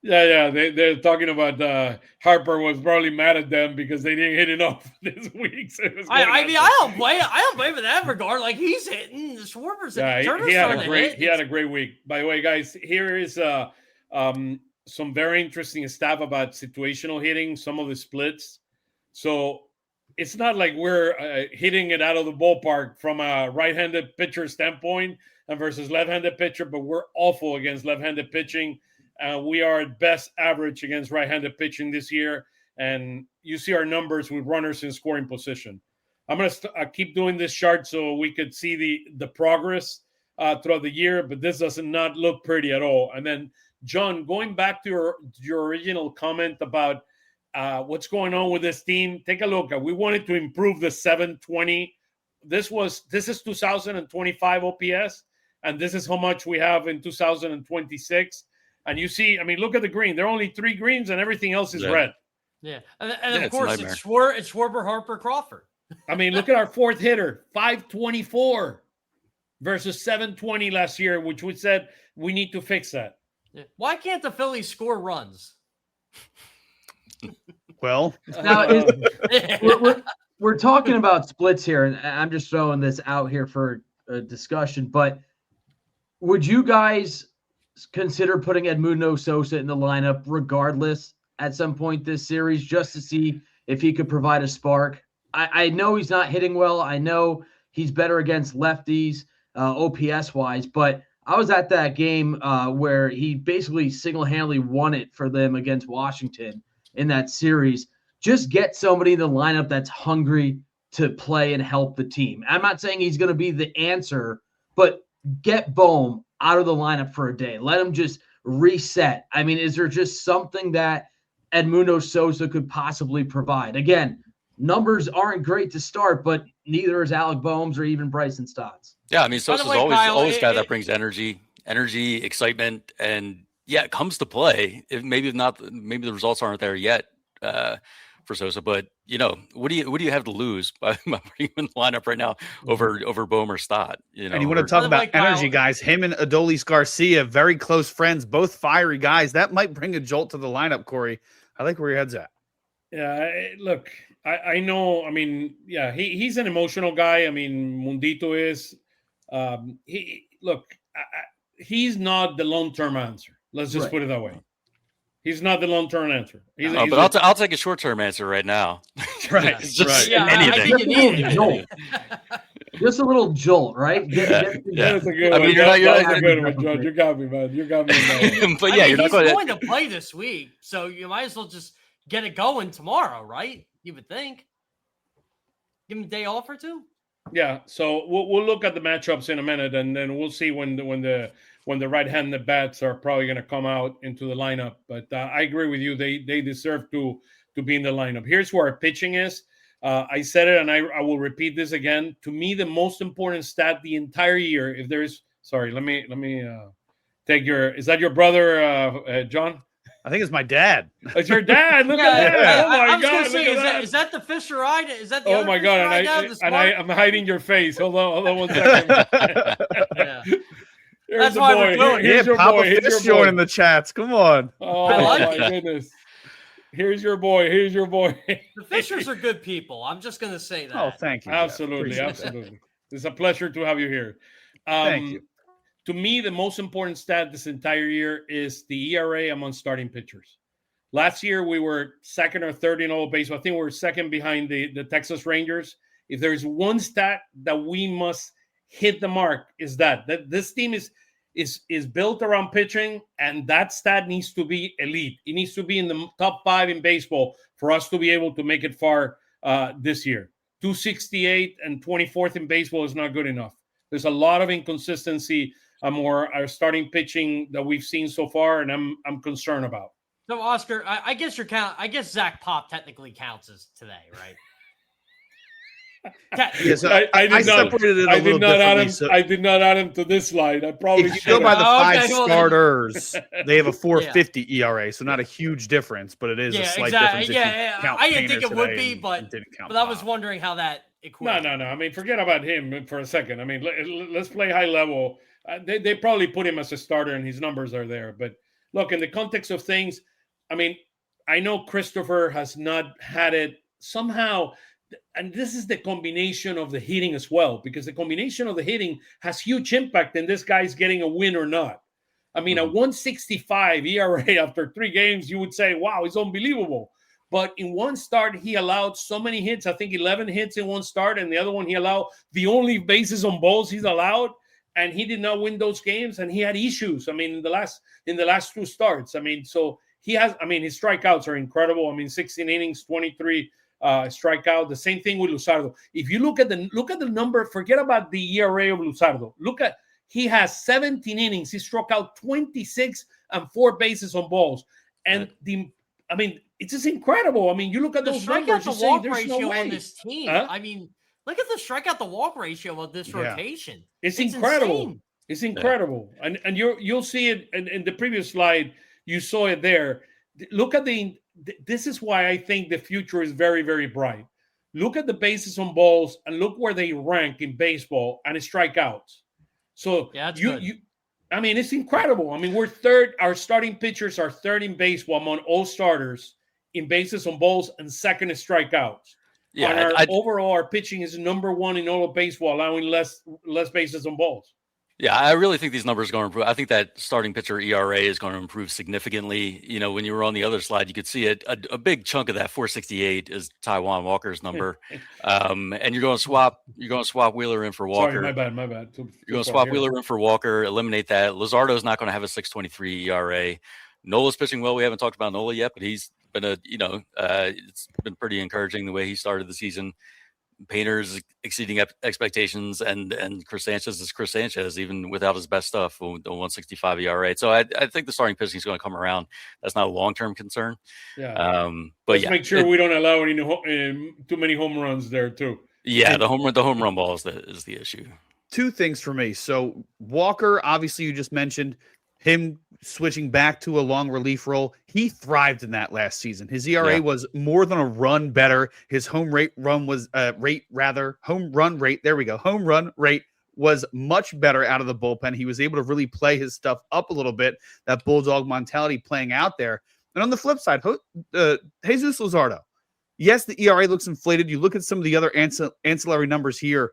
Yeah. They're talking about Harper was probably mad at them because they didn't hit enough this week. So I don't blame in that regard. Like he's hitting, the Schwarber's he had a great week. By the way, guys, here is some very interesting stuff about situational hitting, some of the splits. So it's not like we're hitting it out of the ballpark from a right-handed pitcher standpoint and versus left-handed pitcher, but we're awful against left-handed pitching. We are at best average against right-handed pitching this year, and you see our numbers with runners in scoring position. I'm going to keep doing this chart so we could see the progress throughout the year, but this does not look pretty at all. And then John, going back to your original comment about what's going on with this team, take a look. We wanted to improve the 720. This is 2025 OPS, and this is how much we have in 2026. And you see, I mean, look at the green. There are only 3 greens, and everything else is red. Yeah, and of course, it's Schwarber, Harper, Crawford. I mean, look at our fourth hitter, 524 versus 720 last year, which we said we need to fix that. Yeah. Why can't the Phillies score runs? Well, now we're talking about splits here, and I'm just throwing this out here for a discussion. But would you guys consider putting Edmundo Sosa in the lineup regardless at some point this series, just to see if he could provide a spark? I know he's not hitting well. I know he's better against lefties, OPS wise, but I was at that game where he basically single-handedly won it for them against Washington in that series. Just get somebody in the lineup that's hungry to play and help the team. I'm not saying he's going to be the answer, but get Bohm out of the lineup for a day. Let him just reset. I mean, is there just something that Edmundo Sosa could possibly provide? Again, numbers aren't great to start, but neither is Alec Boehm's or even Bryson Stott's. Yeah, I mean, Sosa's always a guy that brings energy, excitement, and it comes to play. Maybe the results aren't there yet for Sosa, but what do you have to lose by putting him in the lineup right now over Bohm or Stott? And you want to talk about energy, guys? Him and Adolis Garcia, very close friends, both fiery guys. That might bring a jolt to the lineup, Corey. I like where your head's at. Yeah, look, I know. I mean, he's an emotional guy. I mean, Mundito is. He's not the long-term answer. Let's just put it that way. He's not the long-term answer. I'll take a short-term answer right now. Right. Anything. Just a little jolt, right? That's a good one. I mean, you're good one, John. You got me, man. You got me. But you're not going to play this week, so you might as well just get it going tomorrow, right? You would think. Give him a day off or two. Yeah, so we'll look at the matchups in a minute, and then we'll see when the right-handed bats are probably going to come out into the lineup. But I agree with you; they deserve to be in the lineup. Here's where our pitching is. I said it, and I will repeat this again. To me, the most important stat the entire year. If there's, sorry, let me take your. Is that your brother, John? I think it's my dad. It's your dad. Look at that. Oh my God. Is that the Fisher eye? Is that the oh my God. I'm hiding your face. Hold on 1 second. That's why we're doing it. Here's your boy. Here's your boy. Joining the chats. Come on. Oh my goodness. Here's your boy. The Fishers are good people. I'm just going to say that. Oh, thank you. Absolutely. It's a pleasure to have you here. Thank you. To me, the most important stat this entire year is the ERA among starting pitchers. Last year, we were second or third in all of baseball. I think we were second behind the Texas Rangers. If there's one stat that we must hit the mark, is that this team is built around pitching, and that stat needs to be elite. It needs to be in the top 5 in baseball for us to be able to make it far this year. 268 and 24th in baseball is not good enough. There's a lot of inconsistency our starting pitching that we've seen so far, and I'm concerned about. So, Oscar, I guess I guess Zach Pop technically counts as today, right? Yes, I separated it a little differently. I did not add him to this slide. I probably if you go by the 5 starters, they have a 4.50 ERA, so not a huge difference, but it is a slight difference. I didn't think it would be, but I was wondering how that equates. No. I mean, forget about him for a second. I mean, let's play high level. They probably put him as a starter, and his numbers are there. But look, in the context of things, I mean, I know Christopher has not had it somehow. And this is the combination of the hitting as well, because the combination of the hitting has huge impact in this guy's getting a win or not. I mean, a 165 ERA after 3 games, you would say, wow, it's unbelievable. But in one start, he allowed so many hits. I think 11 hits in one start, and the other one he allowed the only bases on balls he's allowed, and he did not win those games, and he had issues. I mean, in the last 2 starts. I mean, so he has. I mean, his strikeouts are incredible. I mean, 16 innings, 23. Strikeout. The same thing with Luzardo. If you look at the number, forget about the ERA of Luzardo. He has 17 innings. He struck out 26 and 4 bases on balls. And it's just incredible. I mean, you look at those numbers, you say there's no way. On this team. Huh? I mean, look at the strikeout to walk ratio of this rotation. It's incredible. Insane. It's incredible. Yeah. And you'll see it in the previous slide. You saw it there. Look at this is why I think the future is very, very bright. Look at the bases on balls and look where they rank in baseball and strikeouts. So I mean, it's incredible. I mean, we're third. Our starting pitchers are third in baseball among all starters in bases on balls and second in strikeouts. Yeah, and overall, our pitching is number 1 in all of baseball, allowing less bases on balls. Yeah, I really think these numbers are going to improve. I think that starting pitcher ERA is going to improve significantly. You know, when you were on the other slide, you could see it. A big chunk of that 468 is Taijuan Walker's number, and you're going to swap Wheeler in for Walker. Sorry, my bad. You're going to swap Wheeler in for Walker, eliminate that. Luzardo's not going to have a 6.23 ERA. Nola's pitching well. We haven't talked about Nola yet, but he's been it's been pretty encouraging the way he started the season. Painter's exceeding expectations, and Chris Sanchez is Chris Sanchez, even without his best stuff, the 165 ERA. So I think the starting pitching is going to come around. That's not a long-term concern. Yeah. But let's make sure we don't allow any too many home runs there too. Yeah, the home run ball is the issue. 2 things for me. So Walker, obviously, you just mentioned him switching back to a long relief role. He thrived in that last season. His ERA was more than a run better. His home run rate was much better out of the bullpen. He was able to really play his stuff up a little bit, that bulldog mentality playing out there. And on the flip side, Jesus Luzardo. Yes, the ERA looks inflated. You look at some of the other ancillary numbers here.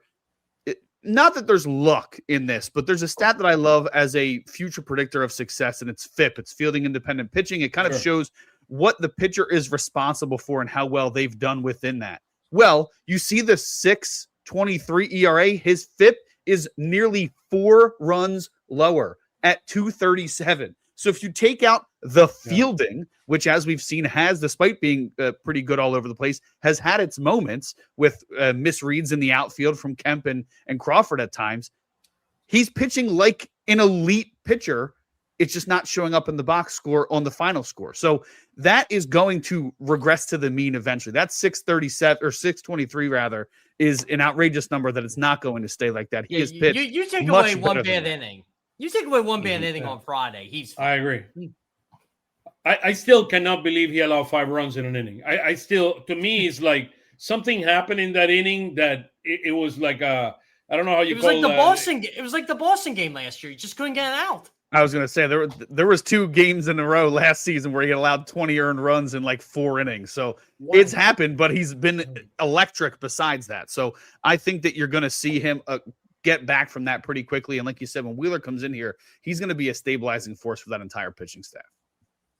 Not that there's luck in this, but there's a stat that I love as a future predictor of success, and it's FIP. It's fielding independent pitching. It kind of shows what the pitcher is responsible for and how well they've done within that. Well, you see the 6.23 ERA. His FIP is nearly 4 runs lower at 2.37. So if you take out the fielding, which as we've seen has, despite being pretty good all over the place, has had its moments with misreads in the outfield from Kemp and Crawford at times, he's pitching like an elite pitcher. It's just not showing up in the box score on the final score. So that is going to regress to the mean eventually. That 637 or 623 rather is an outrageous number that it's not going to stay like that. He has pitched. You take away one bad inning. You take away one bad inning on Friday. I agree. I still cannot believe he allowed 5 runs in an inning. I still, to me, it's like something happened in that inning that it was like I don't know how you call it. It was like the Boston game last year. You just couldn't get it out. I was going to say there was 2 games in a row last season where he allowed 20 earned runs in like 4 innings. So it's happened, but he's been electric besides that. So I think that you're going to see him get back from that pretty quickly. And like you said, when Wheeler comes in here, he's going to be a stabilizing force for that entire pitching staff.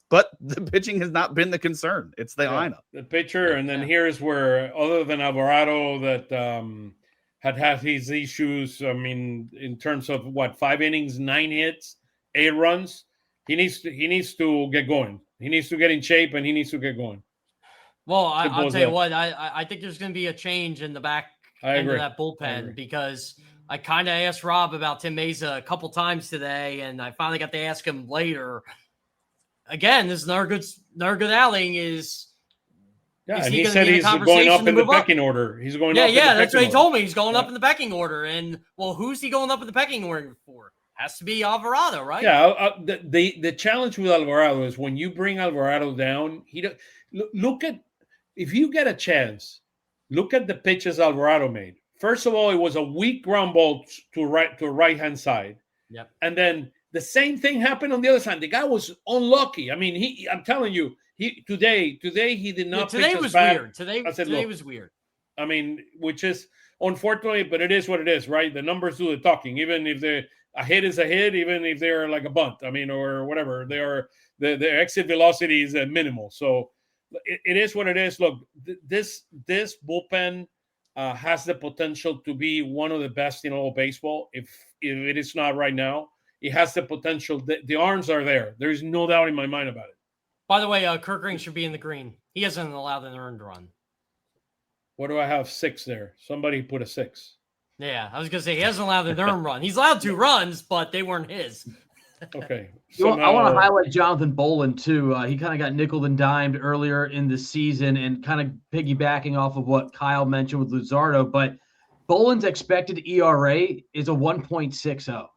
But the pitching has not been the concern. It's the lineup. The pitcher, and then here's where, other than Alvarado that had his issues, I mean, in terms of 5 innings, 9 hits, 8 runs, he needs to get going. He needs to get in shape, and he needs to get going. Well, I'll tell you what, I think there's going to be a change in the back end of that bullpen, because I kind of asked Rob about Tim Mesa a couple times today, and I finally got to ask him later. Again, this is another good outing. And he said he's going up in the pecking order. He's going up. Yeah, that's what he told me. He's going up in the pecking order. And, well, who's he going up in the pecking order for? Has to be Alvarado, right? Yeah, the challenge with Alvarado is when you bring Alvarado down, look at, if you get a chance, look at the pitches Alvarado made. First of all, it was a weak ground ball to right-hand side. Yep. And then the same thing happened on the other side. The guy was unlucky. I mean, I'm telling you, today he did not. Today was weird. Today was weird. I mean, which is unfortunately, but it is what it is, right? The numbers do the talking. Even if a hit is a hit, even if they're like a bunt, I mean, or whatever, they are, the exit velocity is minimal. So it is what it is. Look, this bullpen has the potential to be one of the best in all baseball. If it is not right now, it has the potential. The arms are there. There's no doubt in my mind about it. By the way, Kerkering should be in the green. He hasn't allowed an earned run. What do I have? 6 there. Somebody put a 6. Yeah, I was going to say he hasn't allowed an earned run. He's allowed 2 runs, but they weren't his. Okay. So I want to highlight Jonathan Bolin, too. He kind of got nickeled and dimed earlier in the season, and kind of piggybacking off of what Kyle mentioned with Luzardo. But Bolin's expected ERA is a 1.60.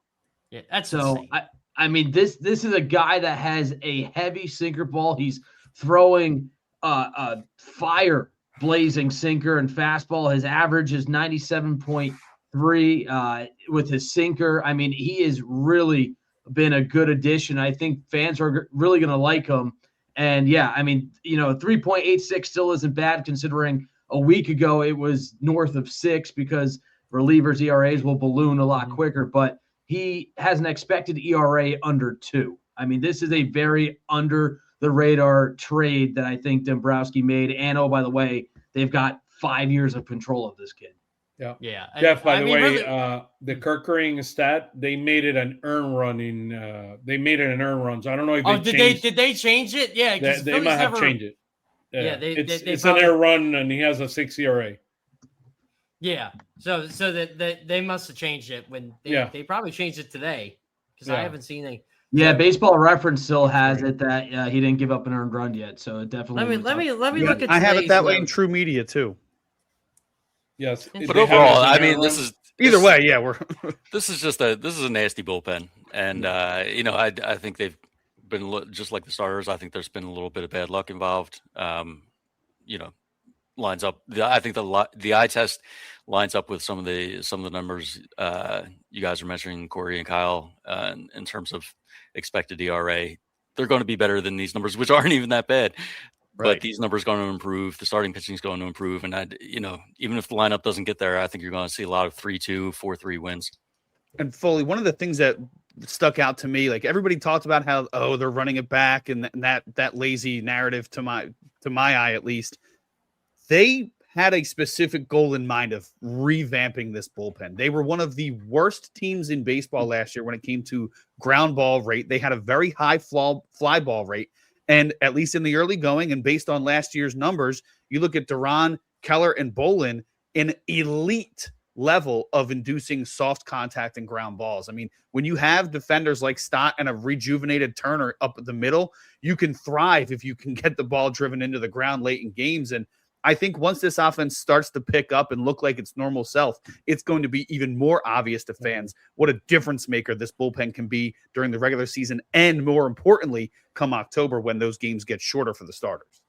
Yeah, that's so insane. I mean, this is a guy that has a heavy sinker ball. He's throwing a fire blazing sinker and fastball. His average is 97.3 with his sinker. I mean, he has really been a good addition. I think fans are really going to like him. And yeah, I mean, 3.86 still isn't bad considering a week ago it was north of 6 because relievers ERAs will balloon a lot quicker. But he has an expected ERA under 2. I mean, this is a very under the radar trade that I think Dombrowski made. And oh, by the way, they've got 5 years of control of this kid. Yeah. Yeah. Jeff, by the way, the Kerkering stat, they made it an earn run they made it an earn run. So I don't know if did they change it? Yeah. They might have changed it. Yeah. It's an air run and he has a 6 ERA. Yeah. So that they must have changed it when they probably changed it today because I haven't seen any. Yeah, Baseball Reference still has it that he didn't give up an earned run yet, so it definitely. Let me look at. I have it that way in True Media too. Yes, but overall, I mean, this is either way. Yeah, this is a nasty bullpen, and I think they've been just like the starters. I think there's been a little bit of bad luck involved. Lines up. I think the eye test lines up with some of the numbers you guys are mentioning, Cory and Kyle, in terms of expected ERA. They're going to be better than these numbers, which aren't even that bad. Right. But these numbers are going to improve. The starting pitching is going to improve, and even if the lineup doesn't get there, I think you're going to see a lot of 3-2, 4-3 wins. And Foley, one of the things that stuck out to me, like everybody talked about how they're running it back, and that lazy narrative to my eye at least. They had a specific goal in mind of revamping this bullpen. They were one of the worst teams in baseball last year when it came to ground ball rate. They had a very high fly ball rate. And at least in the early going and based on last year's numbers, you look at Duran, Keller, and Bolin, an elite level of inducing soft contact and ground balls. I mean, when you have defenders like Stott and a rejuvenated Turner up the middle, you can thrive if you can get the ball driven into the ground late in games. And I think once this offense starts to pick up and look like its normal self, it's going to be even more obvious to fans what a difference maker this bullpen can be during the regular season and, more importantly, come October when those games get shorter for the starters.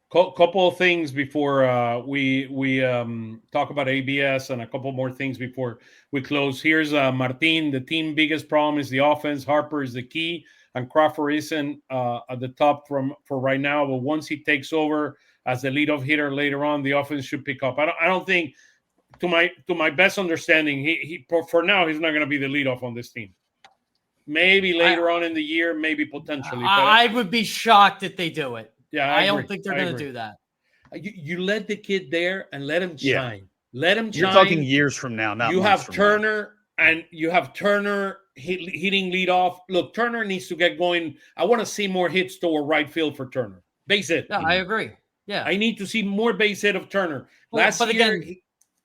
Couple of things before we talk about ABS, and a couple more things before we close. Here's Martin. The team biggest problem is the offense. Harper is the key, and Crawford isn't at the top for right now. But once he takes over as the leadoff hitter later on, the offense should pick up. I don't think, to my best understanding, he for now he's not going to be the leadoff on this team. Maybe later on in the year, maybe potentially. I would be shocked if they do it. Yeah, I don't think they're going to do that. You let the kid there and let him shine. Yeah. Let him shine. You're talking years from now. Not you have Turner and you have Turner hitting leadoff. Look, Turner needs to get going. I want to see more hits toward right field for Turner. Base hit. Yeah, I agree. Yeah, I need to see more base hit of Turner. Last year,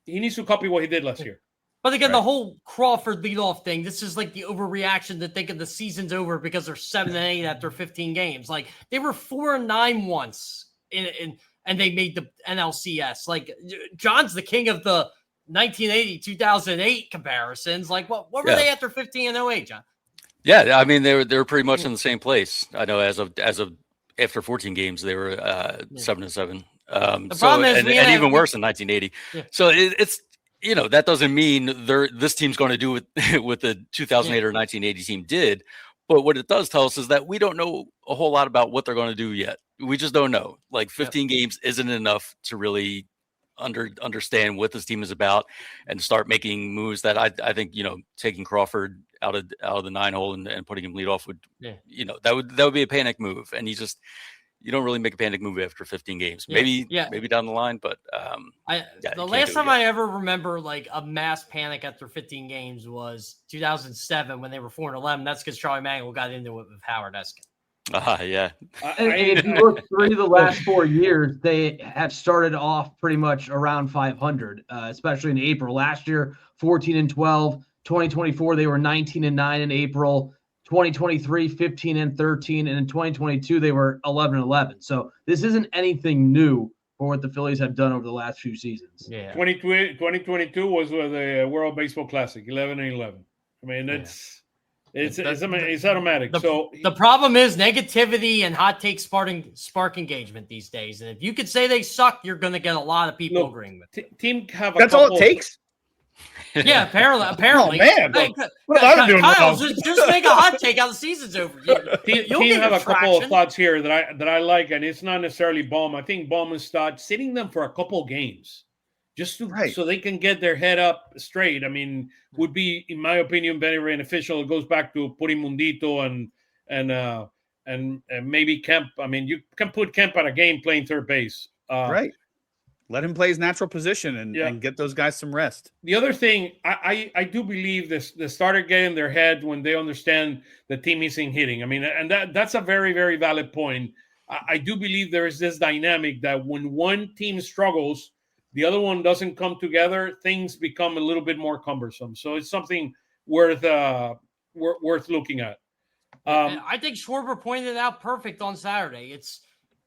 he needs to copy what he did last year. But again, the whole Crawford leadoff thing, this is like the overreaction to thinking the season's over because they're 7-8 after 15 games. Like, they were 4-9 once and they made the NLCS. Like, John's the king of the 1980-2008 comparisons. Like, what were they after 15 and 08, John? Yeah, I mean, they were pretty much in the same place. I know as of after 14 games, they were 7-7. The problem is, and even worse in 1980. Yeah. So it's. That doesn't mean this team's going to do what the 2008 or 1980 team did. But what it does tell us is that we don't know a whole lot about what they're going to do yet. We just don't know. Like 15 games isn't enough to really understand what this team is about and start making moves that I think, taking Crawford out of the 9-hole and putting him lead off would, that would be a panic move. And you don't really make a panic move after 15 games. Maybe down the line, but the last time I ever remember like a mass panic after 15 games was 2007 when they were 4-11. That's because Charlie Mangle got into it with Howard Eskin. Yeah. And if you look through the last 4 years, they have started off pretty much around 500, especially in April. Last year, 14-12. 2024, they were 19-9 in April. 2023, 15-13, and in 2022, they were 11-11. So this isn't anything new for what the Phillies have done over the last few seasons. Yeah, 2022 was the World Baseball Classic, 11-11. I mean, it's automatic. The problem is negativity and hot take spark engagement these days. And if you could say they suck, you're going to get a lot of people agreeing with. Team have that's all it takes. Yeah, apparently. Oh, man. Hey, what am I doing Kyle, just make a hot take out the season's over. Team have a couple of thoughts here that I like, and it's not necessarily Baum. I think Baum is sitting them for a couple of games just so they can get their head up straight. I mean, would be, in my opinion, very beneficial. It goes back to putting Mundito and maybe Kemp. I mean, you can put Kemp at a game playing third base. Right. Let him play his natural position and get those guys some rest. The other thing, I do believe they started getting their head when they understand the team isn't hitting. I mean, and that's a very, very valid point. I do believe there is this dynamic that when one team struggles, the other one doesn't come together, things become a little bit more cumbersome. So it's something worth looking at. I think Schwarber pointed it out perfect on Saturday.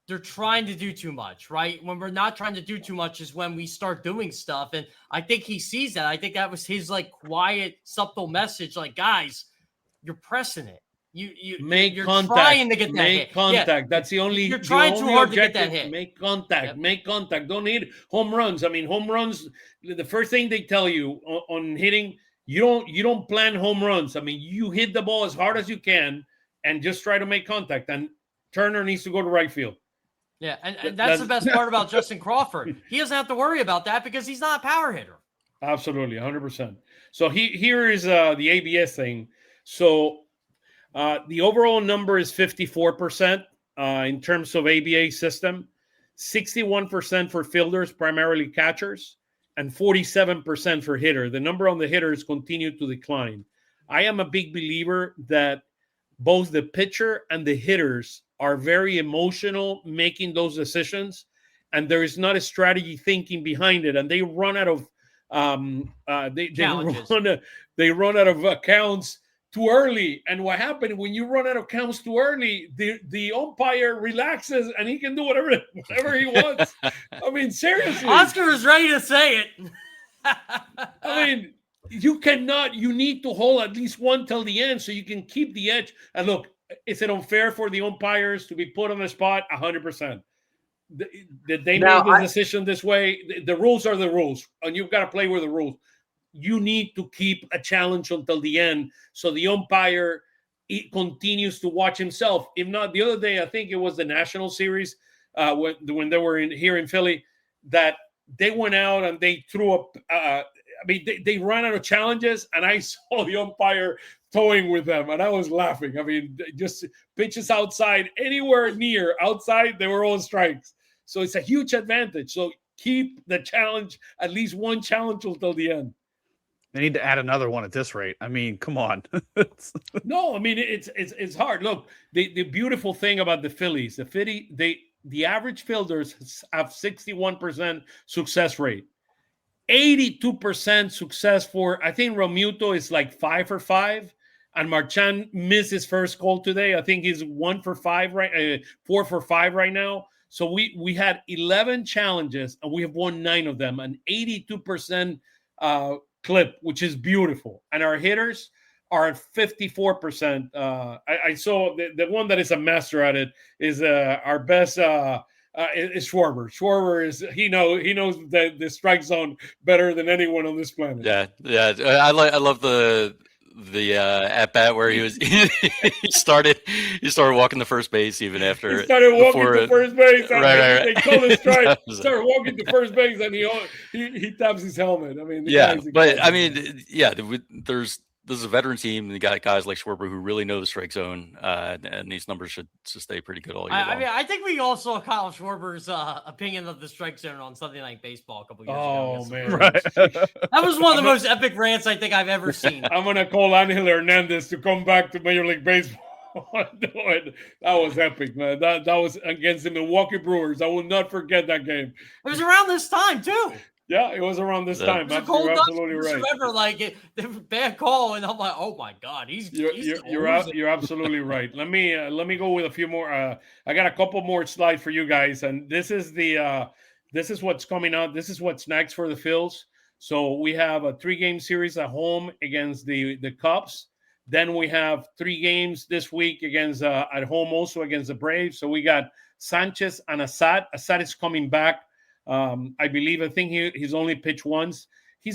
They're trying to do too much, right? When we're not trying to do too much is when we start doing stuff. And I think he sees that. I think that was his like quiet, subtle message. Like, guys, you're pressing it. You're contact. Trying to get that make hit. contact. Yeah. That's the only. You're trying too hard objective. To get that hit. Make contact. Yep. Make contact. Don't hit home runs. I mean, home runs. The first thing they tell you on hitting, you don't plan home runs. I mean, you hit the ball as hard as you can and just try to make contact. And Turner needs to go to right field. Yeah, and that's the best part about Justin Crawford. He doesn't have to worry about that because he's not a power hitter. Absolutely, 100%. So here is the ABS thing. So the overall number is 54% in terms of ABA system, 61% for fielders, primarily catchers, and 47% for hitter. The number on the hitters continued to decline. I am a big believer that both the pitcher and the hitters are very emotional making those decisions, and there is not a strategy thinking behind it, and they run out of they run out of counts too early. And what happened when you run out of counts too early, the umpire relaxes and he can do whatever he wants. I mean, seriously, Oscar is ready to say it. I mean, you need to hold at least one till the end so you can keep the edge. And look, is it unfair for the umpires to be put on the spot? 100%. Did they Now, make the decision this way? The rules are the rules, and you've got to play with the rules. You need to keep a challenge until the end, so the umpire continues to watch himself. If not, the other day, I think it was the National Series when they were here in Philly, that they went out and they threw up. They ran out of challenges, and I saw the umpire toying with them, and I was laughing. I mean, just pitches outside, anywhere near outside, they were all strikes. So it's a huge advantage. So keep the challenge, at least one challenge until the end. They need to add another one at this rate. I mean, come on. No, I mean it's hard. Look, the beautiful thing about the Phillies, the average fielders have 61% success rate. 82% success for, I think Romuto is like 5 for 5, and Marchand missed his first call today. I think he's 1 for 5 right, 4 for 5 right now. So we had 11 challenges and we have won 9 of them, an 82% clip, which is beautiful. And our hitters are at 54%. I saw the one that is a master at it is our best. Is Schwarber. Schwarber he knows the strike zone better than anyone on this planet. Yeah. I love the at bat where he started walking to first base even after he started walking to first base. Right. They called a strike. Started walking to first base, and he taps his helmet. I mean, This is a veteran team. You got guys like Schwarber who really know the strike zone, and these numbers should stay pretty good all year long. I mean, I think we all saw Kyle Schwarber's opinion of the strike zone on Something Like Baseball a couple years ago. Oh, man. Right. That was one of the most epic rants I think I've ever seen. I'm going to call Angel Hernandez to come back to Major League Baseball. That was epic, man. That was against the Milwaukee Brewers. I will not forget that game. It was around this time, too. Yeah, it was around this time. You're absolutely right. Remember, like bad call, and I'm like, oh my god, you're absolutely right. Let me go with a few more. I got a couple more slides for you guys, and this is what's coming out. This is what's next for the Phils. So we have a 3-game series at home against the Cubs. Then we have 3 games this week against at home also against the Braves. So we got Sanchez and Assad. Assad is coming back. I think he's only pitched once. He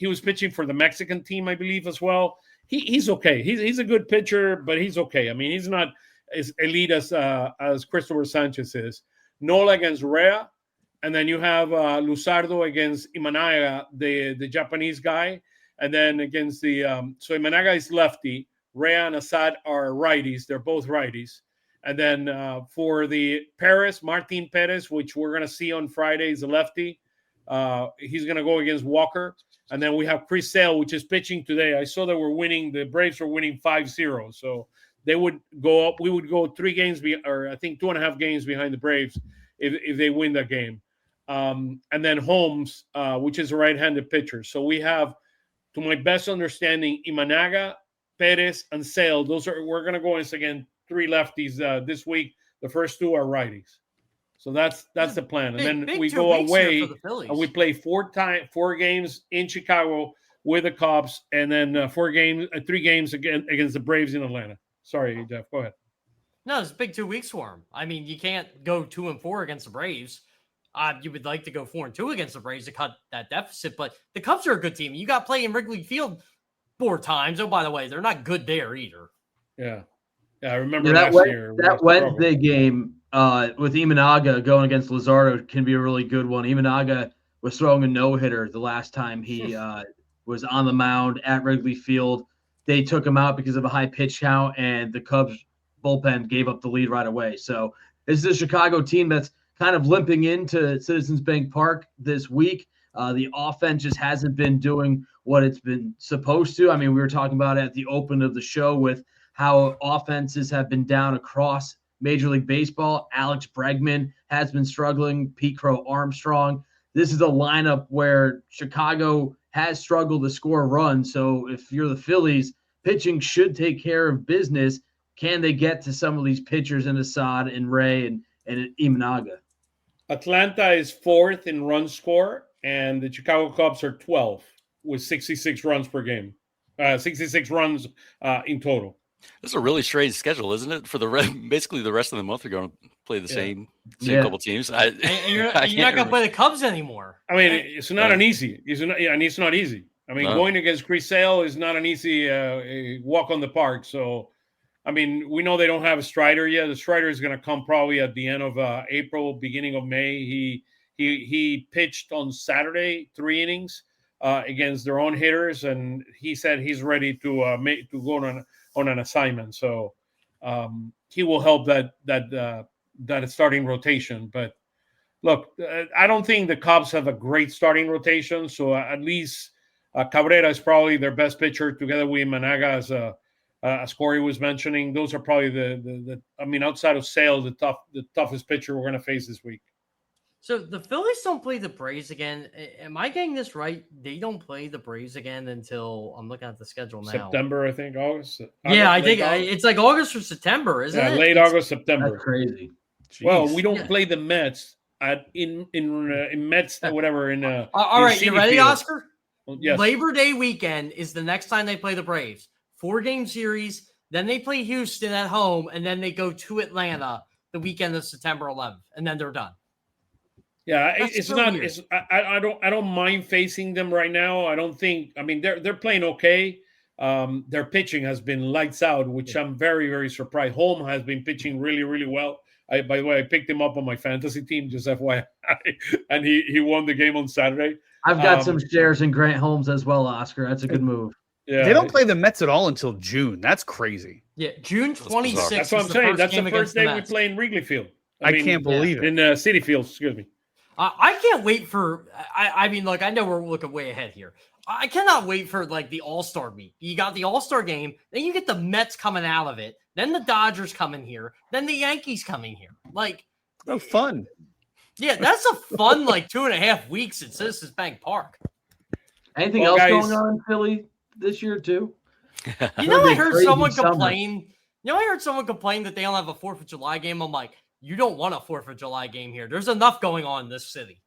was pitching for the Mexican team, I believe, as well. He's okay. He's a good pitcher, but he's okay. I mean, he's not as elite as Christopher Sanchez is. Nola against Rea, and then you have Luzardo against Imanaga, the Japanese guy, and then against the so Imanaga is lefty. Rea and Assad are righties. They're both righties. And then for the Martin Perez, which we're going to see on Friday, is a lefty. He's going to go against Walker. And then we have Chris Sale, which is pitching today. I saw that the Braves were winning 5-0. So they would go up. We would go 3 games, or I think 2.5 games behind the Braves if they win that game. And then Holmes, which is a right-handed pitcher. So we have, to my best understanding, Imanaga, Perez, and Sale. We're going to go against 3 lefties this week. The first 2 are righties. So that's the plan. And then we go away and we play 4 games in Chicago with the Cubs, and then 3 games against the Braves in Atlanta. Sorry, Jeff, go ahead. No, it's big 2 weeks for him. I mean, you can't go 2-4 against the Braves. You would like to go 4-2 against the Braves to cut that deficit, but the Cubs are a good team. You got to play in Wrigley Field 4 times. Oh, by the way, they're not good there either. Yeah, I remember last year. That Wednesday game with Imanaga going against Luzardo can be a really good one. Imanaga was throwing a no-hitter the last time he was on the mound at Wrigley Field. They took him out because of a high pitch count, and the Cubs bullpen gave up the lead right away. So this is a Chicago team that's kind of limping into Citizens Bank Park this week. The offense just hasn't been doing what it's been supposed to. I mean, we were talking about it at the open of the show with how offenses have been down across Major League Baseball. Alex Bregman has been struggling. Pete Crow Armstrong. This is a lineup where Chicago has struggled to score runs. So if you're the Phillies, pitching should take care of business. Can they get to some of these pitchers in Assad and Ray and Imanaga? Atlanta is 4th in run score, and the Chicago Cubs are 12th with 66 runs per game. 66 runs in total. This is a really strange schedule, isn't it? For basically the rest of the month, we're going to play the same Yeah. couple teams. And you're not going to play the Cubs anymore. I mean, it's not an easy. It's not easy. I mean, going against Chris Sale is not an easy walk on the park. So, I mean, we know they don't have a Strider yet. The Strider is going to come probably at the end of April, beginning of May. He pitched on Saturday 3 innings against their own hitters, and he said he's ready to go on an assignment. So he will help that starting rotation. But look, I don't think the Cubs have a great starting rotation. So at least Cabrera is probably their best pitcher, together with Managa, as Cory was mentioning. Those are probably the I mean, outside of Sale, the toughest pitcher we're going to face this week. So the Phillies don't play the Braves again. Am I getting this right? They don't play the Braves again until I'm looking at the schedule now. September, I think, August. Yeah, I think it's like August or September, isn't it? Late August, September. That's crazy. Jeez. Well, we don't play the Mets in Mets whatever in. All right, you ready, Field. Oscar? Yes. Labor Day weekend is the next time they play the Braves. 4-game series. Then they play Houston at home, and then they go to Atlanta the weekend of September 11th, and then they're done. Yeah, That's it's so not. weird. It's I don't mind facing them right now. I don't think. I mean, they're playing okay. Their pitching has been lights out, which I'm very, very surprised. Holm has been pitching really, really well. By the way, I picked him up on my fantasy team, just FYI, and he won the game on Saturday. I've got some shares in Grant Holmes as well, Oscar. That's a good move. Yeah, They don't play the Mets at all until June. That's crazy. Yeah, June 26th. That's what I'm saying. That's the first day we play in Wrigley Field. I can't believe it. In Citi Field, excuse me. I can't wait for. I mean, look, I know we're looking way ahead here. I cannot wait for like the All-Star week. You got the All-Star game, then you get the Mets coming out of it, then the Dodgers coming here, then the Yankees coming here. Like, Oh, fun. yeah, that's a fun like 2.5 weeks at Citizens Bank Park. Anything Well, else guys- going on in Philly this year too? You know, I It's heard crazy someone summer. complain. You know, I heard someone complain that they don't have a 4th of July game. I'm like, you don't want a 4th of July game here. There's enough going on in this city.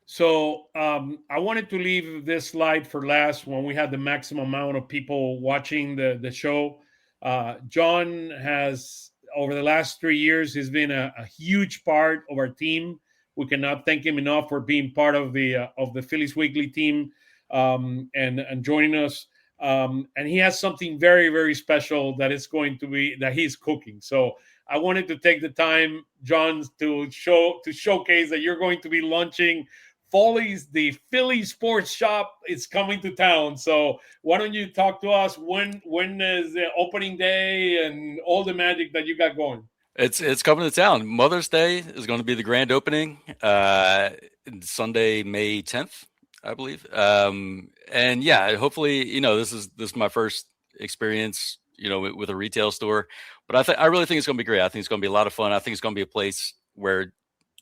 So I wanted to leave this slide for last when we had the maximum amount of people watching the show. John has, over the last 3 years, has been a huge part of our team. We cannot thank him enough for being part of the Phillies Weekly team and joining us. And he has something very, very special that he's cooking. So I wanted to take the time, John, to showcase that you're going to be launching Foley's, the Philly Sports Shop. Is coming to town. So why don't you talk to us? When is the opening day and all the magic that you got going? It's coming to town. Mother's Day is going to be the grand opening, Sunday, May 10th, I believe. And yeah, hopefully, this is my first experience, with a retail store. But I really think it's going to be great. I think it's going to be a lot of fun. I think it's going to be a place where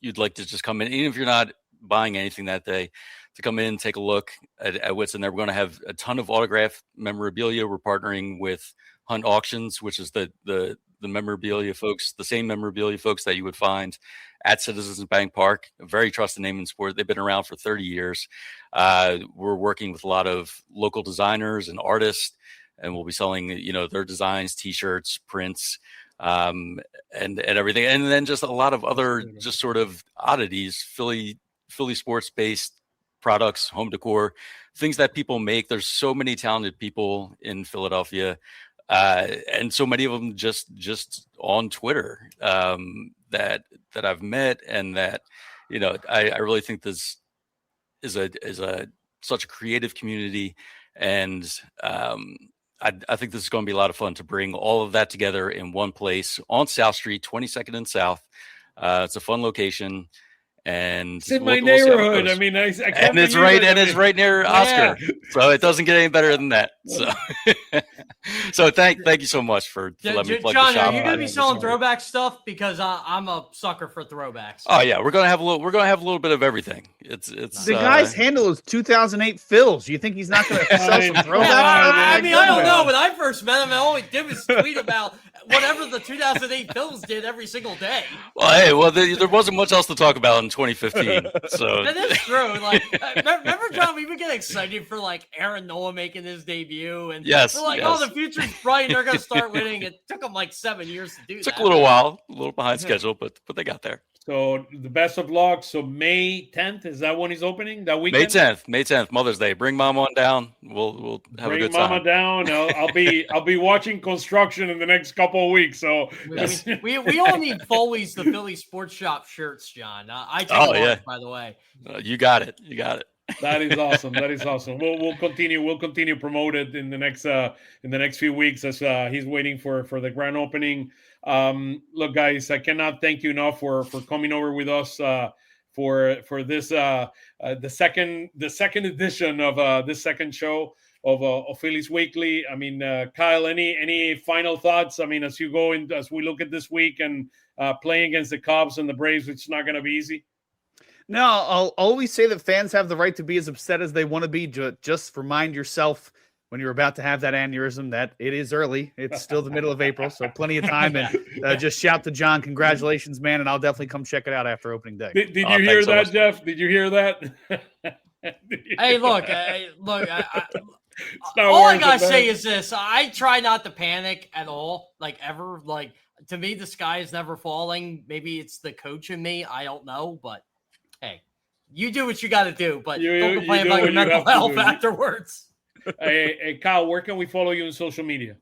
you'd like to just come in, even if you're not buying anything that day, to come in, take a look at what's in there. We're going to have a ton of autographed memorabilia. We're partnering with Hunt Auctions, which is the memorabilia folks, the same memorabilia folks that you would find at Citizens Bank Park, a very trusted name in sport. They've been around for 30 years. We're working with a lot of local designers and artists, and we'll be selling, their designs, T-shirts, prints, and everything. And then just a lot of other just sort of oddities, Philly sports-based products, home decor, things that people make. There's so many talented people in Philadelphia, and so many of them just on Twitter that I've met, and that I really think this is such a creative community, and I think this is going to be a lot of fun to bring all of that together in one place on South Street, 22nd and South. It's a fun location. And it's in my neighborhood. I mean, I can't. And it's right near Oscar, so it doesn't get any better than that. So thank you so much for letting me plug John, the shop. are you going to be selling throwback stuff? Because I'm a sucker for throwbacks. Oh yeah, we're gonna have a little bit of everything. It's the guy's handle is 2008 Phils. You think he's not going to sell some throwbacks? I mean, I don't know. When I first met him, all he did was tweet about whatever the 2008 Phillies did every single day. Well, hey, there wasn't much else to talk about in 2015. So That is true. Like, remember, John, we would get excited for like Aaron Nola making his debut, and yes, we're like, yes. oh, the future's bright. They're gonna start winning. It took them like 7 years to do that. It took a little while, a little behind schedule, but they got there. So the best of luck. So May 10th, is that when he's opening? That weekend? May 10th, Mother's Day. Bring Mom on down. We'll have a good time. Bring Mama down. I'll be watching construction in the next couple of weeks. So yes. we all need Foley's the Philly Sports Shop shirts, John. I take ours, by the way. You got it. That is awesome. That is awesome. We'll continue promote it in the next few weeks as he's waiting for the grand opening. Look, guys, I cannot thank you enough for coming over with us for this the second edition of this second show of Phillies Weekly. I mean, Kyle, any final thoughts? I mean, as we look at this week and playing against the Cubs and the Braves, which is not going to be easy. No, I'll always say that fans have the right to be as upset as they want to be. Just remind yourself when you're about to have that aneurysm that it is early. It's still the middle of April, so plenty of time. And just shout to John, congratulations, man, and I'll definitely come check it out after opening day. Did you hear that, Jeff? Did you hear that? Hey, look. All I gotta say is this: I try not to panic at all, like ever. Like, to me, the sky is never falling. Maybe it's the coach in me. I don't know, but hey, you do what you got to do. But don't complain about your mental health afterwards. Hey, Kyle, where can we follow you on social media?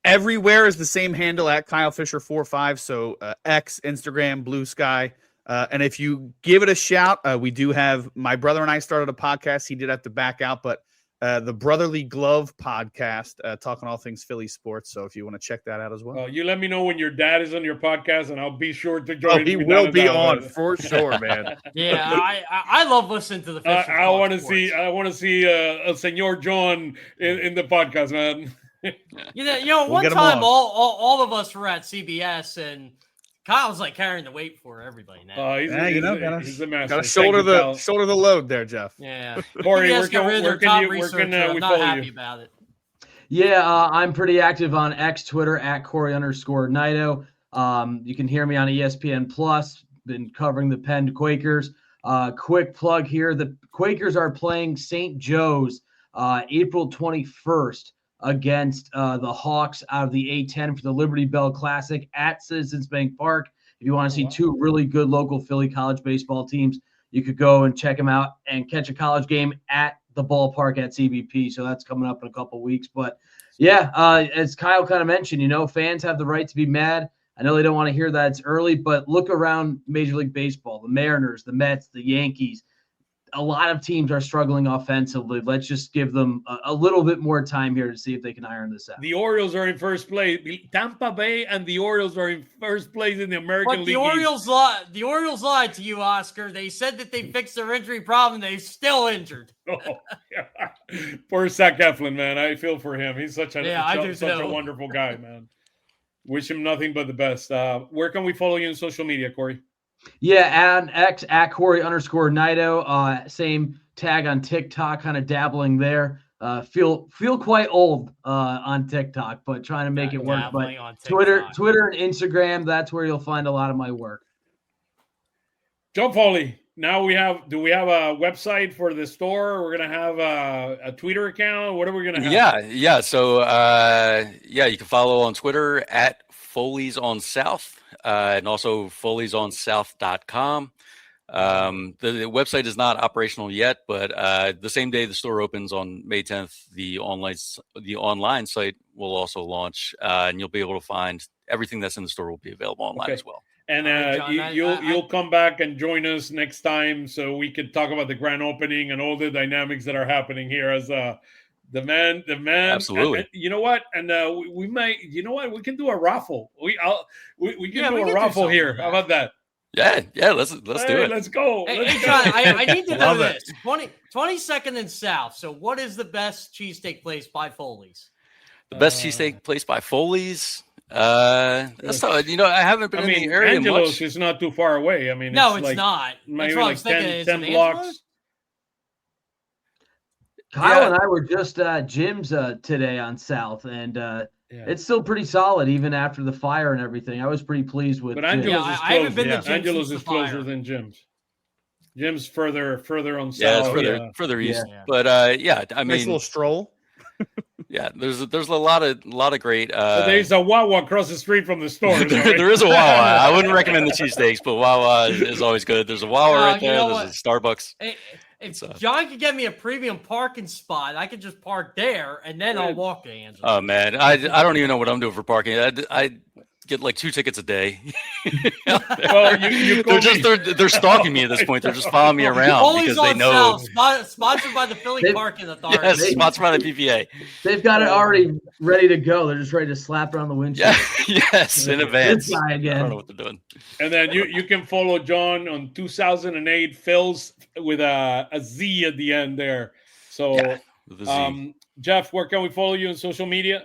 Everywhere is the same handle at Kyle Fisher 45. So X, Instagram, Blue Sky. And if you give it a shout, we do have my brother and I started a podcast. He did have to back out, but the Brotherly Glove podcast, talking all things Philly sports. So if you want to check that out as well. You let me know when your dad is on your podcast, and I'll be sure to join. Oh, he will be on for sure, man. Yeah, I love listening to the. I want to see Senor John in the podcast, man. One time all of us were at CBS, and Kyle's like carrying the weight for everybody now. He's the master. Got to shoulder the load there, Jeff. Yeah, Corey, where can we follow you? About it. Yeah, I'm pretty active on X, Twitter at Cory_Nidoh. You can hear me on ESPN Plus. Been covering the Penn Quakers. Quick plug here: the Quakers are playing St. Joe's April 21st against the Hawks out of the A10 for the Liberty Bell Classic at Citizens Bank Park. If you want to see two really good local Philly college baseball teams, you could go and check them out and catch a college game at the ballpark at CBP. So that's coming up in a couple weeks. But yeah, as Kyle kind of mentioned, fans have the right to be mad. I know they don't want to hear that it's early, but look around Major League Baseball, the Mariners, the Mets, the Yankees. A lot of teams are struggling offensively. Let's just give them a little bit more time here to see if they can iron this out. The Orioles are in first place. Tampa Bay and the Orioles are in first place in the American League. The Orioles lied to you, Oscar. They said that they fixed their injury problem. They're still injured. Poor Zach Eflin, man. I feel for him. He's such a wonderful guy, man. Wish him nothing but the best. Where can we follow you on social media, Corey? Yeah, and X at Cory_Nidoh. Same tag on TikTok, kind of dabbling there. Feel quite old on TikTok, but trying to make it work. But Twitter and Instagram, that's where you'll find a lot of my work. John Foley. Now do we have a website for the store? We're gonna have a Twitter account. What are we gonna have? Yeah. So you can follow on Twitter at Foley's on South. And also FoleysOnSouth.com. The website is not operational yet, but the same day the store opens on May 10th, the online site will also launch, and you'll be able to find everything that's in the store will be available online as well. And John, you'll come back and join us next time so we can talk about the grand opening and all the dynamics that are happening here as the man. Absolutely. And you know what? And we might. You know what? We can do a raffle. We can do a raffle here. How about that? Yeah. Let's do it. Let's go. Hey, John, I need to know this. 22nd and South. So, what is the best cheesesteak place by Foley's? The best cheesesteak place by Foley's. That's not, I haven't been in the area Angelo's much. is not too far away. I mean, it's not. Maybe like 10 blocks. Kyle and I were just at Jim's today on South, and It's still pretty solid even after the fire and everything. I was pretty pleased with. But Angelo's is I haven't closer. been to Jim's Angelo's since is the closer fire. than Jim's. Jim's further on south. Yeah, it's further east. Yeah. But I Nice mean, little stroll. yeah, there's a lot of great. So there's a Wawa across the street from the store. there is a Wawa. I wouldn't recommend the cheesesteaks, but Wawa is always good. There's a Wawa right there. There's a Starbucks. If John could get me a premium parking spot, I could just park there, and then I'll walk to Angela. Oh man, I don't even know what I'm doing for parking. I get like 2 tickets a day. Well, they're stalking me at this point. They're just following me around because they know. Sponsored by the Philly Parking Authority. Yes, sponsored by the PPA. They've got it already ready to go. They're just ready to slap it on the windshield. Yeah, yes, in advance. This guy again. I don't know what they're doing. And then you can follow John on 2008 Phils with a Z at the end there. So, with a Z. Jeff, where can we follow you on social media?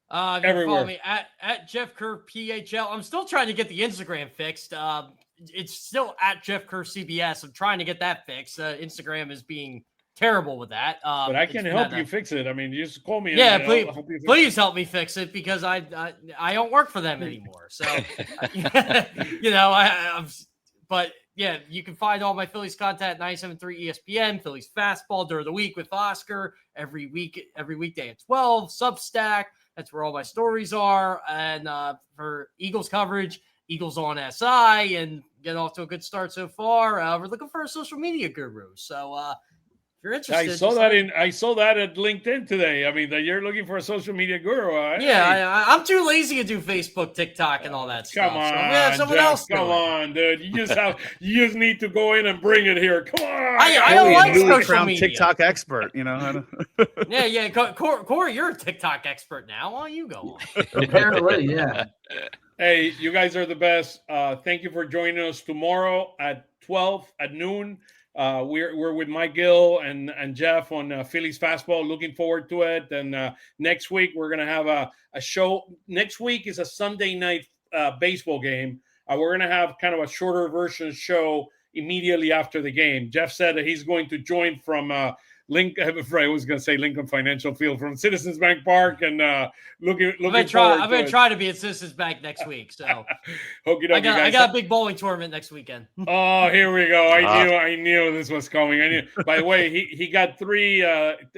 You can Everywhere. follow me at Jeff Kerr PHL. I'm still trying to get the Instagram fixed. It's still at Jeff Kerr CBS. I'm trying to get that fixed. Instagram is being terrible with that. But I can help you fix it. I mean, you just call me. Yeah, and please help me fix it because I don't work for them anymore. So, but yeah, you can find all my Phillies content at 97.3 ESPN, Phillies Fastball during the week with Oscar every weekday at 12, Substack. That's where all my stories are. And for Eagles coverage, Eagles on SI, and get off to a good start so far. We're looking for a social media guru. So if you're interested, I saw that at LinkedIn today. I mean, that you're looking for a social media guru. I'm too lazy to do Facebook, TikTok, and all that stuff. Come on, so I'm gonna have someone Jeff, else do come it. on, dude. You just need to go in and bring it here. Come on. I don't like Newly social crowned media. TikTok expert. You know. Yeah. Corey, you're a TikTok expert now. Why don't you go on? Apparently, yeah. Hey, you guys are the best. Thank you for joining us tomorrow at 12 at noon. We're with Mike Gill and Jeff on Phillies Fastball. Looking forward to it. And next week we're gonna have a show. Next week is a Sunday night baseball game. We're gonna have kind of a shorter version show immediately after the game. Jeff said that he's going to join from Lincoln. I was going to say Lincoln Financial Field from Citizens Bank Park, and looking. I'm gonna try to be at Citizens Bank next week. So I got a big bowling tournament next weekend. Oh, here we go. I knew this was coming. I knew. By the way, he got three.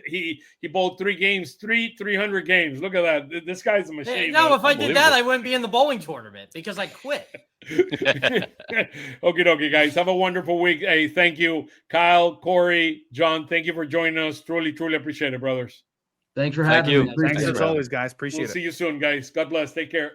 He bowled 3 games, 300 games. Look at that. This guy's a machine. No, if I did that, I wouldn't be in the bowling tournament because I quit. Okie dokie, guys. Have a wonderful week. Hey, thank you, Kyle, Corey, John. Thank you for joining us. Truly appreciate it, brothers. Thanks for having me. Thanks as always, guys. Appreciate We'll it. see you soon, guys. God bless. Take care.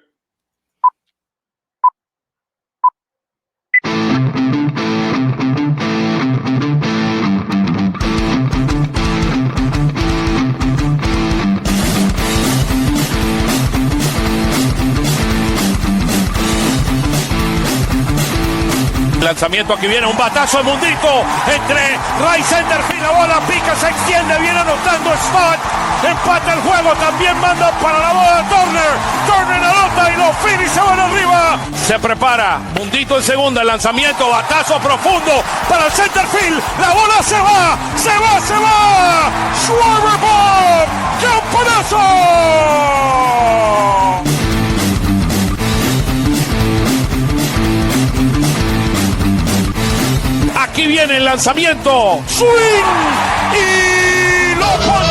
Lanzamiento, aquí viene un batazo de Mundito entre right center field, la bola pica, se extiende, viene anotando Stott, empata el juego, también manda para la bola Turner anota y los Phillies se van arriba. Se prepara Mundito en segunda, el lanzamiento, batazo profundo para el center field, la bola se va, Schwarber Bob, ¡campanazo! Aquí viene el lanzamiento. Swing y lo pone.